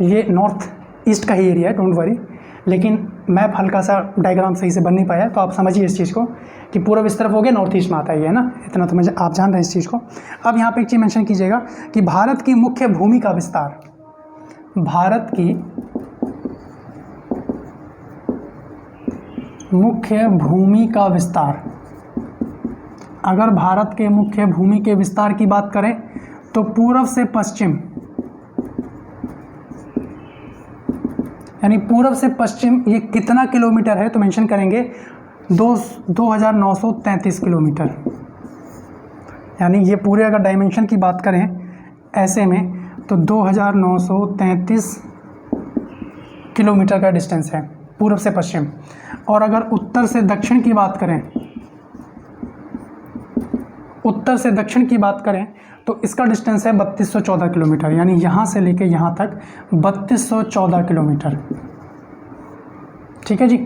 ये नॉर्थ ईस्ट का ही एरिया है, डोंट वरी, लेकिन मैप हल्का सा डायग्राम सही से बन नहीं पाया, तो आप समझिए इस चीज़ को कि पूरब इस तरफ हो गया, नॉर्थ ईस्ट में आता है ना, इतना तो मुझे आप जान रहे हैं इस चीज़ को। अब यहाँ पे एक चीज़ मेंशन कीजिएगा कि भारत की मुख्य भूमि का विस्तार, भारत की मुख्य भूमि का विस्तार, अगर भारत के मुख्य भूमि के विस्तार की बात करें तो पूर्व से पश्चिम, यानी पूर्व से पश्चिम ये कितना किलोमीटर है? तो मेंशन करेंगे 2,933 किलोमीटर। यानी ये पूरे अगर डायमेंशन की बात करें ऐसे में तो 2,933 किलोमीटर का डिस्टेंस है पूर्व से पश्चिम। और अगर उत्तर से दक्षिण की बात करें, उत्तर से दक्षिण की बात करें तो इसका डिस्टेंस है 3214 किलोमीटर। यानी यहाँ से लेके यहाँ तक 3214 किलोमीटर। ठीक है जी।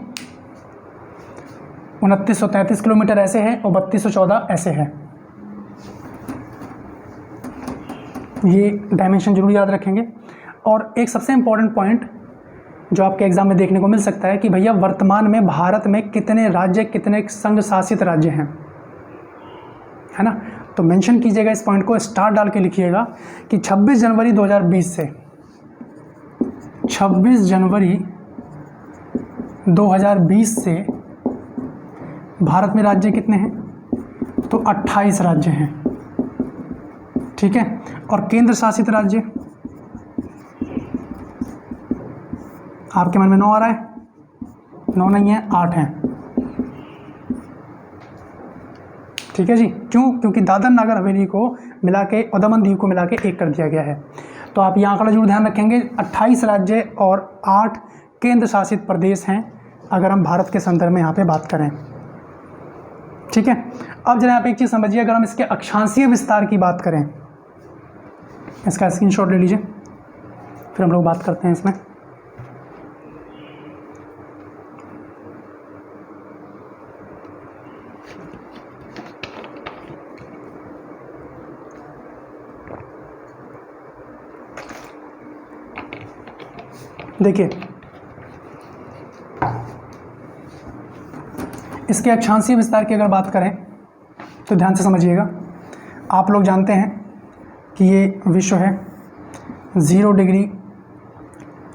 2933 किलोमीटर ऐसे है और 3214 ऐसे है। ये डायमेंशन जरूर याद रखेंगे। और एक सबसे इम्पॉर्टेंट पॉइंट जो आपके एग्जाम में देखने को मिल सकता है कि भैया वर्तमान में भारत में कितने राज्य, कितने संघ शासित राज्य हैं, है ना। तो मेंशन कीजिएगा इस पॉइंट को, स्टार डाल के लिखिएगा कि 26 जनवरी 2020 से 26 जनवरी 2020 से भारत में राज्य कितने हैं? तो 28 राज्य हैं। ठीक है। और केंद्र शासित राज्य आपके मन में 9 आ रहा है? 9 नहीं है, 8 हैं। ठीक है जी। क्यों? क्योंकि दादर नागर हवेली को मिला के और दमन दीव को मिला के 1 कर दिया गया है। तो आप ये आंकड़ा जरूर ध्यान रखेंगे। 28 राज्य और 8 केंद्र शासित प्रदेश हैं अगर हम भारत के संदर्भ में यहाँ पे बात करें। ठीक है। अब जरा यहाँ पे एक चीज़ समझिए, अगर हम इसके अक्षांशीय विस्तार की बात करें, इसका स्क्रीनशॉट ले लीजिए, फिर हम लोग बात करते हैं इसमें। देखिए इसके अक्षांशीय विस्तार की अगर बात करें तो ध्यान से समझिएगा। आप लोग जानते हैं कि ये विश्व है। 0 डिग्री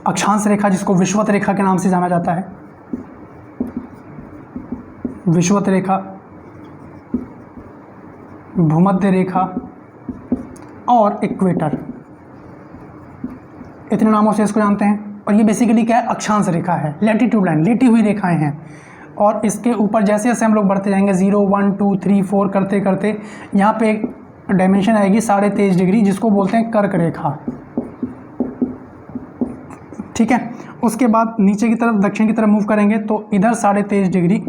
अक्षांश रेखा जिसको विषुवत रेखा के नाम से जाना जाता है, विषुवत रेखा, भूमध्य रेखा और इक्वेटर, इतने नामों से इसको जानते हैं। और ये बेसिकली क्या है, अक्षांश रेखा है, लैटिट्यूड लाइन, लेटी हुई रेखाएं हैं। और इसके ऊपर जैसे जैसे हम लोग बढ़ते जाएंगे 0, 1, 2, 3, 4 करते करते यहाँ पे एक डायमेंशन आएगी 23.5 डिग्री जिसको बोलते हैं कर्क रेखा, ठीक है। उसके बाद नीचे की तरफ दक्षिण की तरफ मूव करेंगे तो इधर 23.5 डिग्री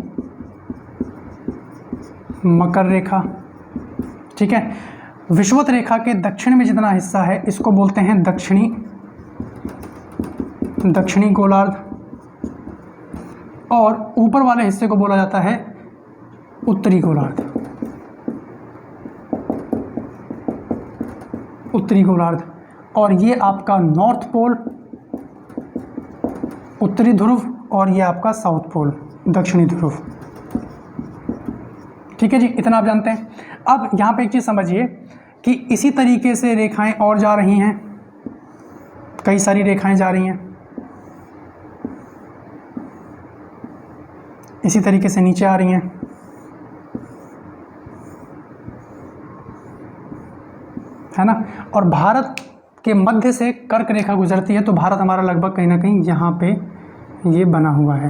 मकर रेखा, ठीक है। विषुवत रेखा के दक्षिण में जितना हिस्सा है इसको बोलते हैं दक्षिणी गोलार्ध, और ऊपर वाले हिस्से को बोला जाता है उत्तरी गोलार्ध, उत्तरी गोलार्ध। और ये आपका नॉर्थ पोल, उत्तरी ध्रुव, और ये आपका साउथ पोल, दक्षिणी ध्रुव, ठीक है जी। इतना आप जानते हैं। अब यहाँ पे एक चीज़ समझिए कि इसी तरीके से रेखाएं और जा रही हैं, कई सारी रेखाएं जा रही हैं, इसी तरीके से नीचे आ रही हैं, है ना। और भारत के मध्य से कर्क रेखा गुजरती है, तो भारत हमारा लगभग कहीं ना कहीं यहाँ पे ये बना हुआ है।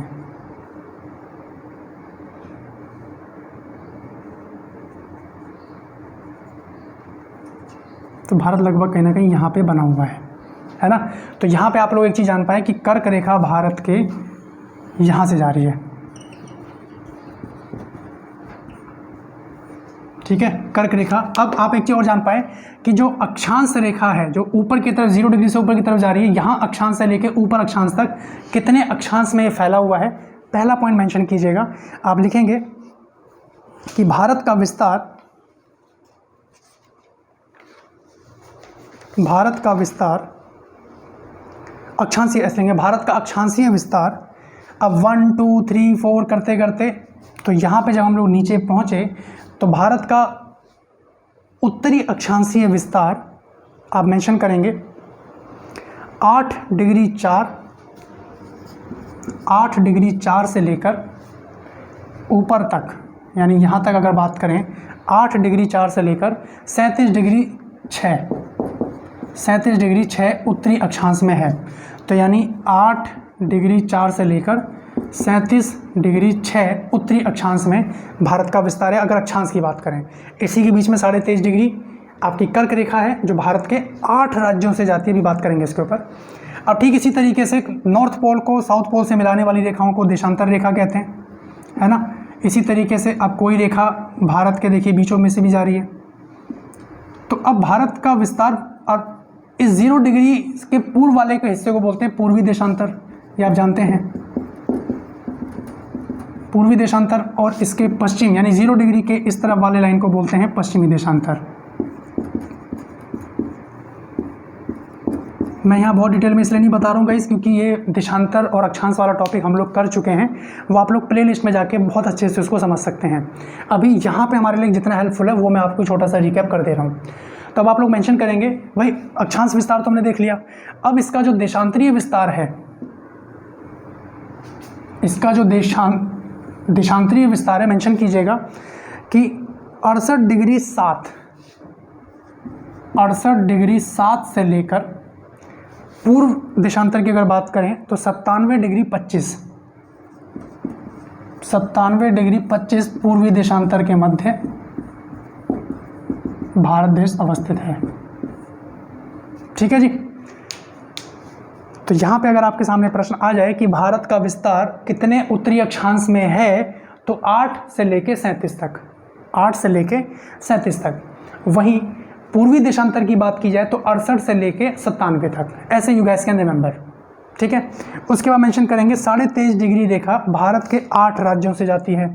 तो भारत लगभग कहीं ना कहीं यहाँ पे बना हुआ है ना। तो यहाँ पे आप लोग एक चीज़ जान पाए कि कर्क रेखा भारत के यहाँ से जा रही है, ठीक है, कर्क रेखा। अब आप एक चीज़ और जान पाए कि जो अक्षांश रेखा है जो ऊपर की तरफ 0 डिग्री से ऊपर की तरफ जा रही है, यहाँ अक्षांश से लेके ऊपर अक्षांश तक कितने अक्षांश में ये फैला हुआ है, पहला पॉइंट मेंशन कीजिएगा। आप लिखेंगे कि भारत का विस्तार अक्षांशीय, ऐसे लेंगे भारत का अक्षांशीय विस्तार। अब 1, 2, 3, 4 करते करते तो यहाँ पे जब हम लोग नीचे पहुँचे तो भारत का उत्तरी अक्षांशीय विस्तार आप मेंशन करेंगे 8 डिग्री 4 से लेकर ऊपर तक, यानी यहाँ तक अगर बात करें 8 डिग्री 4 से लेकर 37 डिग्री 6 उत्तरी अक्षांश में है। तो यानी 8 डिग्री 4 से लेकर 37 डिग्री 6 उत्तरी अक्षांश में भारत का विस्तार है, अगर अक्षांश की बात करें। इसी के बीच में 23.5 डिग्री आपकी कर्क रेखा है जो भारत के 8 राज्यों से जाती है, भी बात करेंगे इसके ऊपर। अब ठीक इसी तरीके से नॉर्थ पोल को साउथ पोल से मिलाने वाली रेखाओं को देशांतर रेखा कहते हैं, है ना। इसी तरीके से अब कोई रेखा भारत के देखिए बीचों में से भी जा रही है। तो अब भारत का विस्तार, और इस 0 डिग्री के पूर्व वाले के हिस्से को बोलते हैं पूर्वी देशांतर, ये आप जानते हैं, पूर्वी देशांतर। और इसके पश्चिम यानी 0 डिग्री के इस तरफ वाले लाइन को बोलते हैं पश्चिमी देशांतर। मैं यहाँ बहुत डिटेल में इसलिए नहीं बता रहा हूँ गाइस, क्योंकि ये देशांतर और अक्षांश वाला टॉपिक हम लोग कर चुके हैं, वो आप लोग प्लेलिस्ट में जाके बहुत अच्छे से उसको समझ सकते हैं। अभी यहाँ पे हमारे लिए जितना हेल्पफुल है वो मैं आपको छोटा सा रिकैप कर दे रहा हूँ। तब आप लोग मेंशन करेंगे भाई अक्षांश विस्तार तो हमने देख लिया, अब इसका जो देशांतरीय विस्तार है, इसका जो देशांतरीय विस्तार है, मेंशन कीजिएगा कि 68 डिग्री 7 से लेकर पूर्व देशांतर की अगर बात करें तो 97 डिग्री 25 पूर्वी देशांतर के मध्य भारत देश अवस्थित है, ठीक है जी। तो यहाँ पे अगर आपके सामने प्रश्न आ जाए कि भारत का विस्तार कितने उत्तरी अक्षांश में है, तो 8 से लेके 37 तक। वहीं पूर्वी देशांतर की बात की जाए तो 68 से लेके 97 तक, ऐसे यू गाइस कैन रिमेंबर, ठीक है। उसके बाद मेंशन करेंगे 23.5 डिग्री रेखा भारत के 8 राज्यों से जाती है।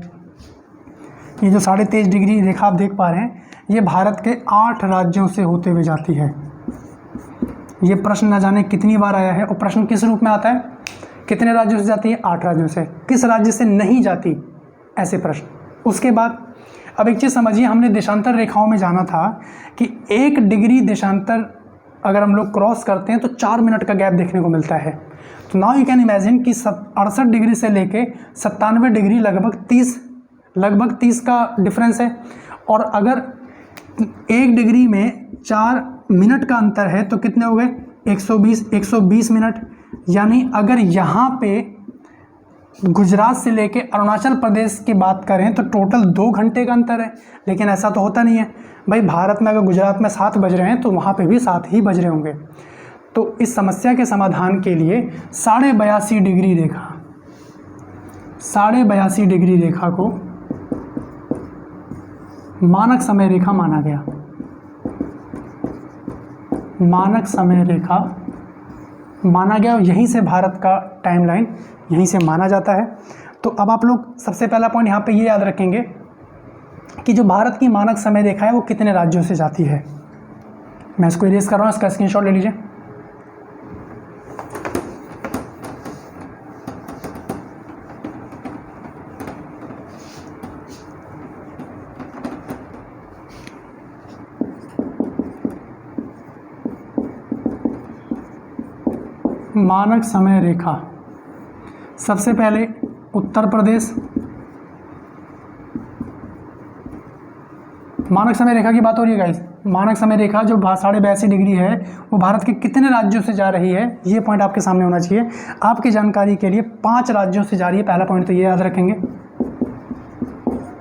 ये जो 23.5 डिग्री रेखा आप देख पा रहे हैं, ये भारत के 8 राज्यों से होते हुए जाती है। ये प्रश्न न जाने कितनी बार आया है, और प्रश्न किस रूप में आता है, कितने राज्यों से जाती है, 8 राज्यों से, किस राज्य से नहीं जाती, ऐसे प्रश्न। उसके बाद अब एक चीज़ समझिए, हमने देशांतर रेखाओं में जाना था कि 1 डिग्री देशांतर अगर हम लोग क्रॉस करते हैं तो 4 मिनट का गैप देखने को मिलता है। तो नाउ यू कैन इमेजिन कि 68 डिग्री से लेके 97 डिग्री लगभग 30 का डिफरेंस है। और अगर 1 डिग्री में 4 मिनट का अंतर है तो कितने हो गए? 120 मिनट। यानी अगर यहाँ पे गुजरात से लेके अरुणाचल प्रदेश की बात करें तो टोटल 2 घंटे का अंतर है। लेकिन ऐसा तो होता नहीं है भाई, भारत में अगर गुजरात में 7 बज रहे हैं तो वहाँ पे भी 7 ही बज रहे होंगे। तो इस समस्या के समाधान के लिए 82.5 डिग्री रेखा को मानक समय रेखा माना गया। मानक समय रेखा माना गया, यहीं से भारत का टाइमलाइन यहीं से माना जाता है। तो अब आप लोग सबसे पहला पॉइंट यहाँ पे ये याद रखेंगे कि जो भारत की मानक समय रेखा है वो कितने राज्यों से जाती है। मैं इसको इरेज कर रहा हूँ, इसका स्क्रीनशॉट ले लीजिए। मानक समय रेखा, सबसे पहले उत्तर प्रदेश। मानक समय रेखा की बात हो रही है गाइस। मानक समय रेखा जो 82.5 डिग्री है वो भारत के कितने राज्यों से जा रही है, ये पॉइंट आपके सामने होना चाहिए। आपकी जानकारी के लिए 5 राज्यों से जा रही है। पहला पॉइंट तो ये याद रखेंगे,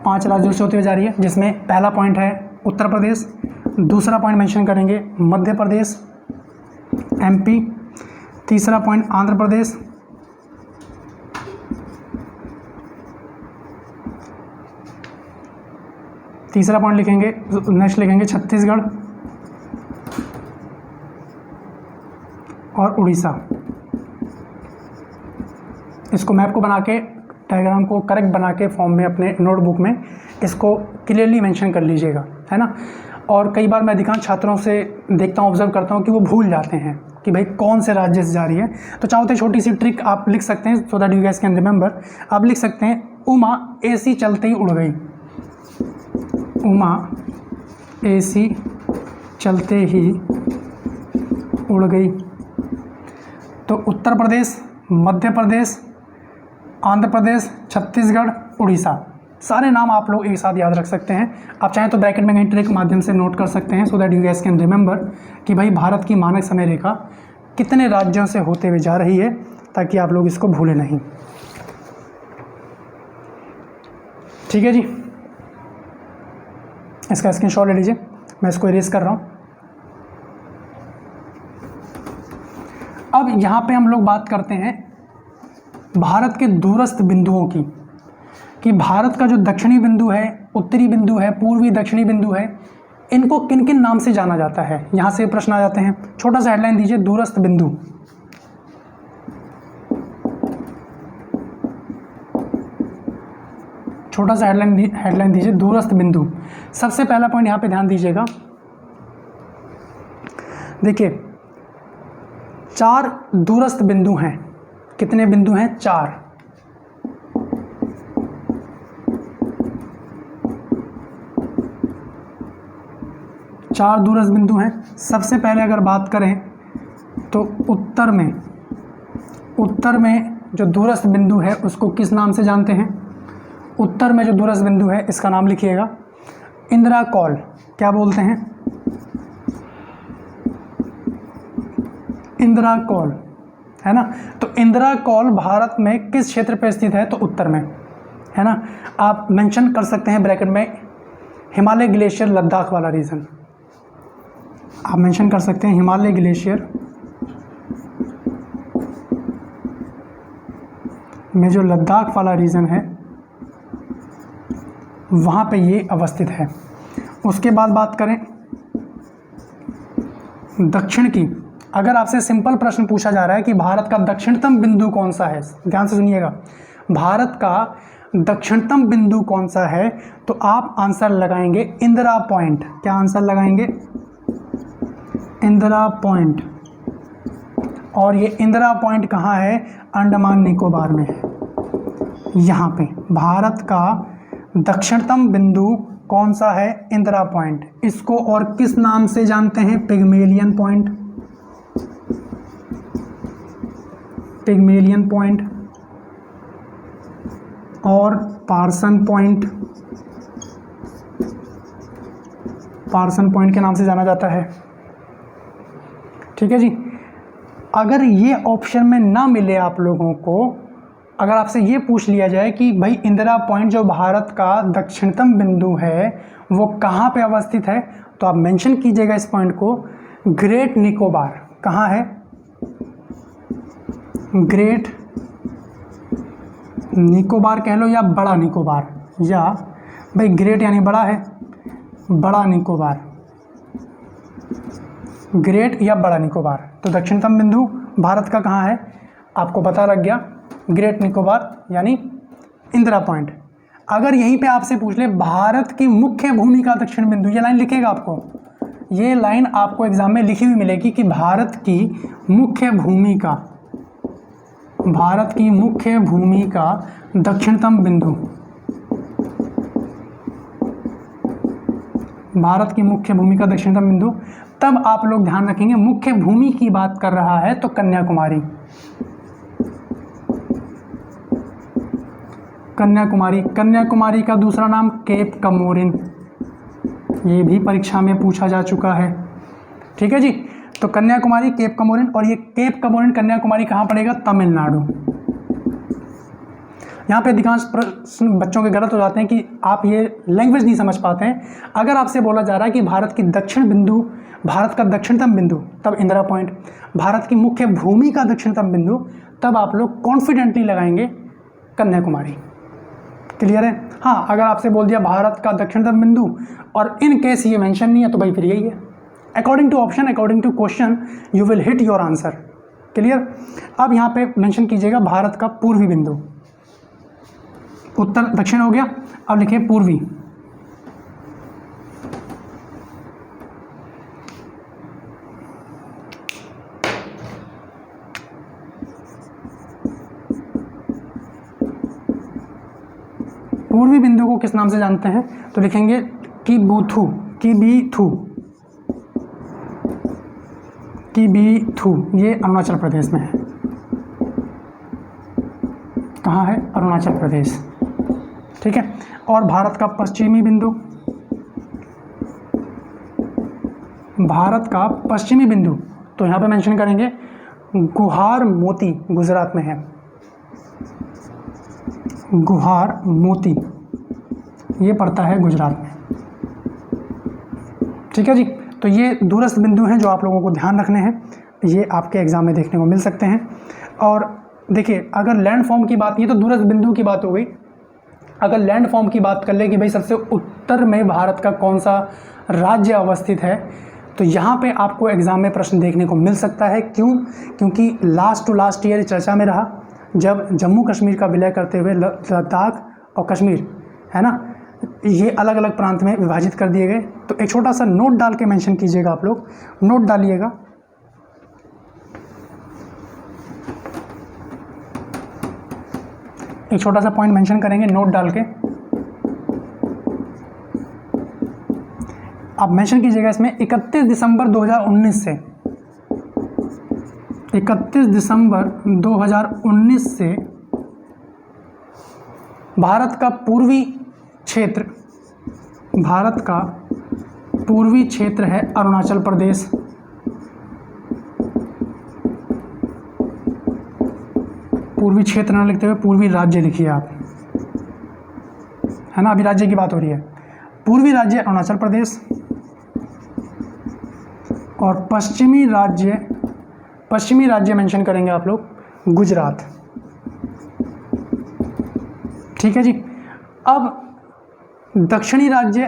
5 राज्यों से होते हुए जा रही है, जिसमें पहला पॉइंट है उत्तर प्रदेश, दूसरा पॉइंट मेंशन करेंगे मध्य प्रदेश MP, तीसरा पॉइंट आंध्र प्रदेश, तीसरा पॉइंट लिखेंगे, नेक्स्ट लिखेंगे छत्तीसगढ़ और उड़ीसा। इसको मैप को बना के, डायग्राम को करेक्ट बना के फॉर्म में अपने नोटबुक में इसको क्लियरली मेंशन कर लीजिएगा, है ना। और कई बार मैं अधिकांश छात्रों से देखता हूँ, ऑब्जर्व करता हूँ कि वो भूल जाते हैं कि भाई कौन से राज्य से जा रही है। तो चाहो तो छोटी सी ट्रिक आप लिख सकते हैं, so that you guys can remember. आप लिख सकते हैं उमा AC चलते ही उड़ गई। उमा AC चलते ही उड़ गई। तो उत्तर प्रदेश, मध्य प्रदेश, आंध्र प्रदेश, छत्तीसगढ़, उड़ीसा, सारे नाम आप लोग एक साथ याद रख सकते हैं। आप चाहें तो ब्रैकेट में कहीं ट्रिक के माध्यम से नोट कर सकते हैं, so that you guys can remember कि भाई भारत की मानक समय रेखा कितने राज्यों से होते हुए जा रही है, ताकि आप लोग इसको भूलें नहीं। ठीक है जी, इसका स्क्रीनशॉट ले लीजिए, मैं इसको इरेज कर रहा हूँ। अब यहाँ पे हम लोग बात करते हैं भारत के दूरस्थ बिंदुओं की, कि भारत का जो दक्षिणी बिंदु है, उत्तरी बिंदु है, पूर्वी दक्षिणी बिंदु है, इनको किन किन नाम से जाना जाता है। यहाँ से प्रश्न आ जाते हैं। छोटा सा हेडलाइन दीजिए, दूरस्थ बिंदु। छोटा सा हेडलाइन दीजिए, दूरस्थ बिंदु। सबसे पहला पॉइंट यहाँ पे ध्यान दीजिएगा, देखिए 4 दूरस्थ बिंदु हैं। कितने बिंदु हैं? 4। चार दूरस्थ बिंदु हैं। सबसे पहले अगर बात करें तो उत्तर में जो दूरस्थ बिंदु है उसको किस नाम से जानते हैं? उत्तर में जो दूरस्थ बिंदु है इसका नाम लिखिएगा इंदिरा कॉल। क्या बोलते हैं? इंदिरा कॉल, है ना। तो इंदिरा कॉल भारत में किस क्षेत्र पर स्थित है? तो उत्तर में, है ना। आप मेंशन कर सकते हैं ब्रैकेट में हिमालय ग्लेशियर लद्दाख वाला रीजन। आप मेंशन कर सकते हैं हिमालय ग्लेशियर में जो लद्दाख वाला रीजन है वहाँ पे ये अवस्थित है। उसके बाद बात करें दक्षिण की। अगर आपसे सिंपल प्रश्न पूछा जा रहा है कि भारत का दक्षिणतम बिंदु कौन सा है, ध्यान से सुनिएगा, भारत का दक्षिणतम बिंदु कौन सा है, तो आप आंसर लगाएंगे इंदिरा पॉइंट। क्या आंसर लगाएंगे? इंदिरा पॉइंट। और ये इंदिरा पॉइंट कहाँ है? अंडमान निकोबार में है। यहाँ पे भारत का दक्षिणतम बिंदु कौन सा है? इंदिरा पॉइंट। इसको और किस नाम से जानते हैं? Pygmalion point. पिग्मेलियन पॉइंट और पार्सन पॉइंट। पार्सन पॉइंट के नाम से जाना जाता है। ठीक है जी। अगर ये ऑप्शन में ना मिले आप लोगों को, अगर आपसे ये पूछ लिया जाए कि भाई इंदिरा पॉइंट जो भारत का दक्षिणतम बिंदु है वो कहाँ पे अवस्थित है, तो आप मेंशन कीजिएगा इस पॉइंट को, ग्रेट निकोबार। कहाँ है? ग्रेट निकोबार कह लो या बड़ा निकोबार, या भाई ग्रेट यानी बड़ा है, बड़ा निकोबार, ग्रेट या बड़ा निकोबार। तो दक्षिणतम बिंदु भारत का कहाँ है? आपको पता लग गया, ग्रेट निकोबार यानी इंदिरा पॉइंट। अगर यहीं पे आपसे पूछ ले भारत की मुख्य भूमि का दक्षिण बिंदु, ये लाइन लिखेगा आपको, ये लाइन आपको एग्जाम में लिखी हुई मिलेगी कि भारत की मुख्य भूमि का, भारत की मुख्य भूमि का दक्षिणतम बिंदु, भारत की मुख्य भूमि का दक्षिणतम बिंदु, तब आप लोग ध्यान रखेंगे मुख्य भूमि की बात कर रहा है तो कन्याकुमारी। कन्याकुमारी, कन्याकुमारी का दूसरा नाम केप कमोरिन, ये भी परीक्षा में पूछा जा चुका है। ठीक है जी। तो कन्याकुमारी, केप कमोरिन, और ये केप कमोरिन कन्याकुमारी कहाँ पड़ेगा? तमिलनाडु। यहाँ पे अधिकांश प्रश्न बच्चों के गलत हो जाते हैं कि आप ये लैंग्वेज नहीं समझ पाते हैं। अगर आपसे बोला जा रहा है कि भारत की दक्षिण बिंदु, भारत का दक्षिणतम बिंदु, तब इंदिरा पॉइंट। भारत की मुख्य भूमि का दक्षिणतम बिंदु, तब आप लोग कॉन्फिडेंटली लगाएंगे कन्याकुमारी। क्लियर है? हाँ, अगर आपसे बोल दिया भारत का दक्षिणतम बिंदु और इन केस ये मेंशन नहीं है तो भाई फिर यही है। According to option, according to question you will hit your answer. Clear? अब यहाँ पे मेंशन कीजिएगा भारत का पूर्वी बिंदु। उत्तर दक्षिण हो गया, अब लिखिए पूर्वी। पूर्वी बिंदु को किस नाम से जानते हैं? तो लिखेंगे किबुथु, किबीथु, किबीथु। ये अरुणाचल प्रदेश में है। कहाँ है? अरुणाचल प्रदेश। ठीक है। और भारत का पश्चिमी बिंदु, भारत का पश्चिमी बिंदु, तो यहाँ पे मेंशन करेंगे गुहार मोती, गुजरात में है। गुहार मोती ये पड़ता है गुजरात में। ठीक है जी। तो ये दूरस्थ बिंदु हैं जो आप लोगों को ध्यान रखने हैं, ये आपके एग्जाम में देखने को मिल सकते हैं। और देखिए, अगर लैंड फॉर्म की बात, ये तो दूरस्थ बिंदु की बात हो गई। अगर लैंड फॉर्म की बात कर ले कि भाई सबसे उत्तर में भारत का कौन सा राज्य अवस्थित है, तो यहाँ पे आपको एग्जाम में प्रश्न देखने को मिल सकता है। क्यों? क्योंकि लास्ट टू लास्ट ईयर चर्चा में रहा, जब जम्मू कश्मीर का विलय करते हुए लद्दाख और कश्मीर, है ना, ये अलग अलग प्रांत में विभाजित कर दिए गए। तो एक छोटा सा नोट डाल के मेंशन कीजिएगा, आप लोग नोट डालिएगा। एक छोटा सा पॉइंट मेंशन करेंगे नोट डाल के। आप मेंशन कीजिएगा इसमें 31 दिसंबर 2019 से, 31 दिसंबर 2019 से भारत का पूर्वी क्षेत्र, भारत का पूर्वी क्षेत्र है अरुणाचल प्रदेश। पूर्वी क्षेत्र ना लिखते हुए पूर्वी राज्य लिखिए आप, है ना, अभी राज्य की बात हो रही है। पूर्वी राज्य अरुणाचल प्रदेश और पश्चिमी राज्य मेंशन करेंगे आप लोग गुजरात। ठीक है जी। अब दक्षिणी राज्य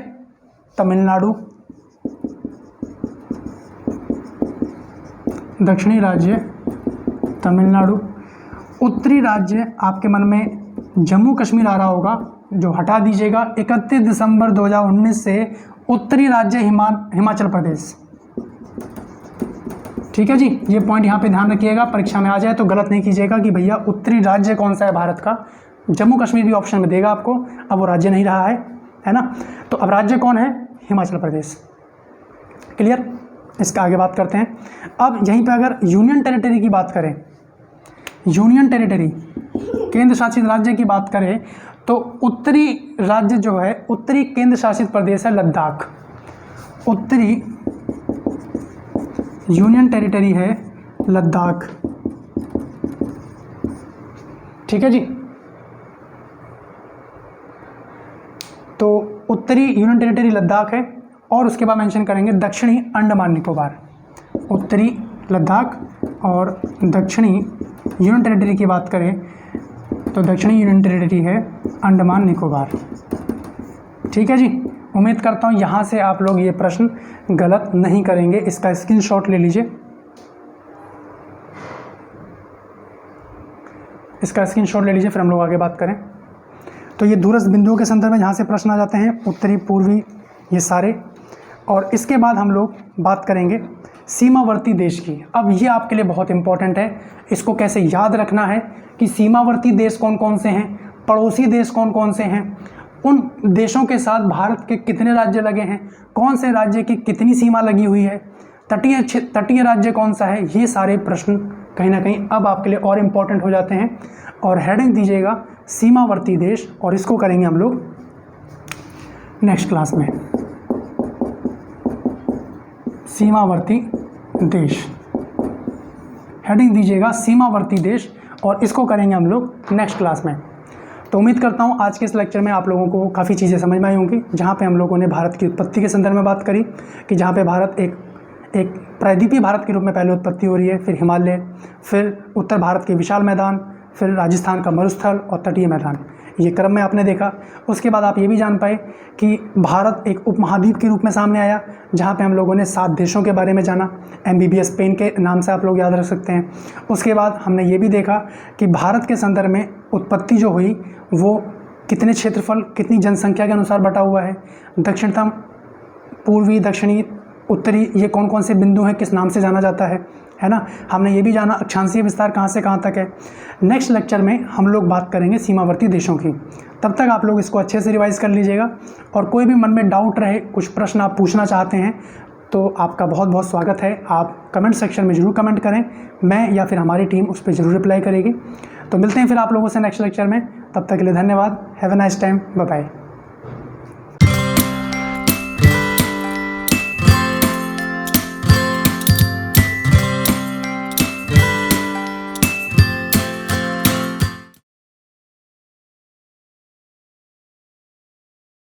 तमिलनाडु, दक्षिणी राज्य तमिलनाडु। उत्तरी राज्य आपके मन में जम्मू कश्मीर आ रहा होगा, जो हटा दीजिएगा। 31 दिसंबर 2019 से उत्तरी राज्य हिमाचल प्रदेश। ठीक है जी। ये पॉइंट यहाँ पे ध्यान रखिएगा, परीक्षा में आ जाए तो गलत नहीं कीजिएगा कि भैया उत्तरी राज्य कौन सा है भारत का। जम्मू कश्मीर भी ऑप्शन में देगा आपको, अब वो राज्य नहीं रहा है है ना। तो अब राज्य कौन है? हिमाचल प्रदेश। क्लियर? इसका आगे बात करते हैं। अब यहीं पे अगर यूनियन टेरिटरी की बात करें, यूनियन टेरिटरी केंद्र शासित राज्य की बात करें, तो उत्तरी राज्य जो है, उत्तरी केंद्र शासित प्रदेश है लद्दाख। उत्तरी यूनियन टेरिटरी है लद्दाख। ठीक है जी। तो उत्तरी यूनियन टेरिटरी लद्दाख है। और उसके बाद मेंशन करेंगे दक्षिणी अंडमान निकोबार। उत्तरी लद्दाख और दक्षिणी यूनियन टेरिटरी की बात करें तो दक्षिणी यूनियन टेरिटरी है अंडमान निकोबार। ठीक है जी। उम्मीद करता हूँ यहाँ से आप लोग ये प्रश्न गलत नहीं करेंगे। इसका स्क्रीनशॉट ले लीजिए, इसका स्क्रीनशॉट ले लीजिए, फिर हम लोग आगे बात करें। तो ये दूरस्थ बिंदुओं के संदर्भ में जहाँ से प्रश्न आ जाते हैं, उत्तरी पूर्वी ये सारे। और इसके बाद हम लोग बात करेंगे सीमावर्ती देश की। अब ये आपके लिए बहुत इंपॉर्टेंट है, इसको कैसे याद रखना है कि सीमावर्ती देश कौन कौन से हैं, पड़ोसी देश कौन कौन से हैं, उन देशों के साथ भारत के कितने राज्य लगे हैं, कौन से राज्य की कितनी सीमा लगी हुई है, तटीय राज्य कौन सा है। ये सारे प्रश्न कहीं ना कहीं अब आपके लिए और इम्पोर्टेंट हो जाते हैं। और हेडिंग दीजिएगा सीमावर्ती देश, और इसको करेंगे हम लोग नेक्स्ट क्लास में। सीमावर्ती देश, हेडिंग दीजिएगा सीमावर्ती देश, और इसको करेंगे हम लोग नेक्स्ट क्लास में। तो उम्मीद करता हूँ आज के इस लेक्चर में आप लोगों को काफ़ी चीज़ें समझ में आई होंगी, जहाँ पे हम लोगों ने भारत की उत्पत्ति के संदर्भ में बात करी कि जहाँ पे भारत एक प्रायद्वीपीय भारत के रूप में पहले उत्पत्ति हो रही है, फिर हिमालय, फिर उत्तर भारत के विशाल मैदान, फिर राजस्थान का मरुस्थल और तटीय मैदान, ये क्रम में आपने देखा। उसके बाद आप ये भी जान पाए कि भारत एक उपमहाद्वीप के रूप में सामने आया, जहाँ पे हम लोगों ने 7 देशों के बारे में जाना, MBBS पेन के नाम से आप लोग याद रख सकते हैं। उसके बाद हमने ये भी देखा कि भारत के संदर्भ में उत्पत्ति जो हुई वो कितने क्षेत्रफल, कितनी जनसंख्या के अनुसार बटा हुआ है, दक्षिणतम, पूर्वी, दक्षिणी, उत्तरी, ये कौन कौन से बिंदु हैं, किस नाम से जाना जाता है ना। हमने ये भी जाना अक्षांशीय विस्तार कहाँ से कहाँ तक है। नेक्स्ट लेक्चर में हम लोग बात करेंगे सीमावर्ती देशों की। तब तक आप लोग इसको अच्छे से रिवाइज़ कर लीजिएगा, और कोई भी मन में डाउट रहे, कुछ प्रश्न आप पूछना चाहते हैं, तो आपका बहुत बहुत स्वागत है। आप कमेंट सेक्शन में ज़रूर कमेंट करें, मैं या फिर हमारी टीम उस पर ज़रूर रिप्लाई करेगी। तो मिलते हैं फिर आप लोगों से नेक्स्ट लेक्चर में, तब तक के लिए धन्यवाद। Have a nice time, bye bye.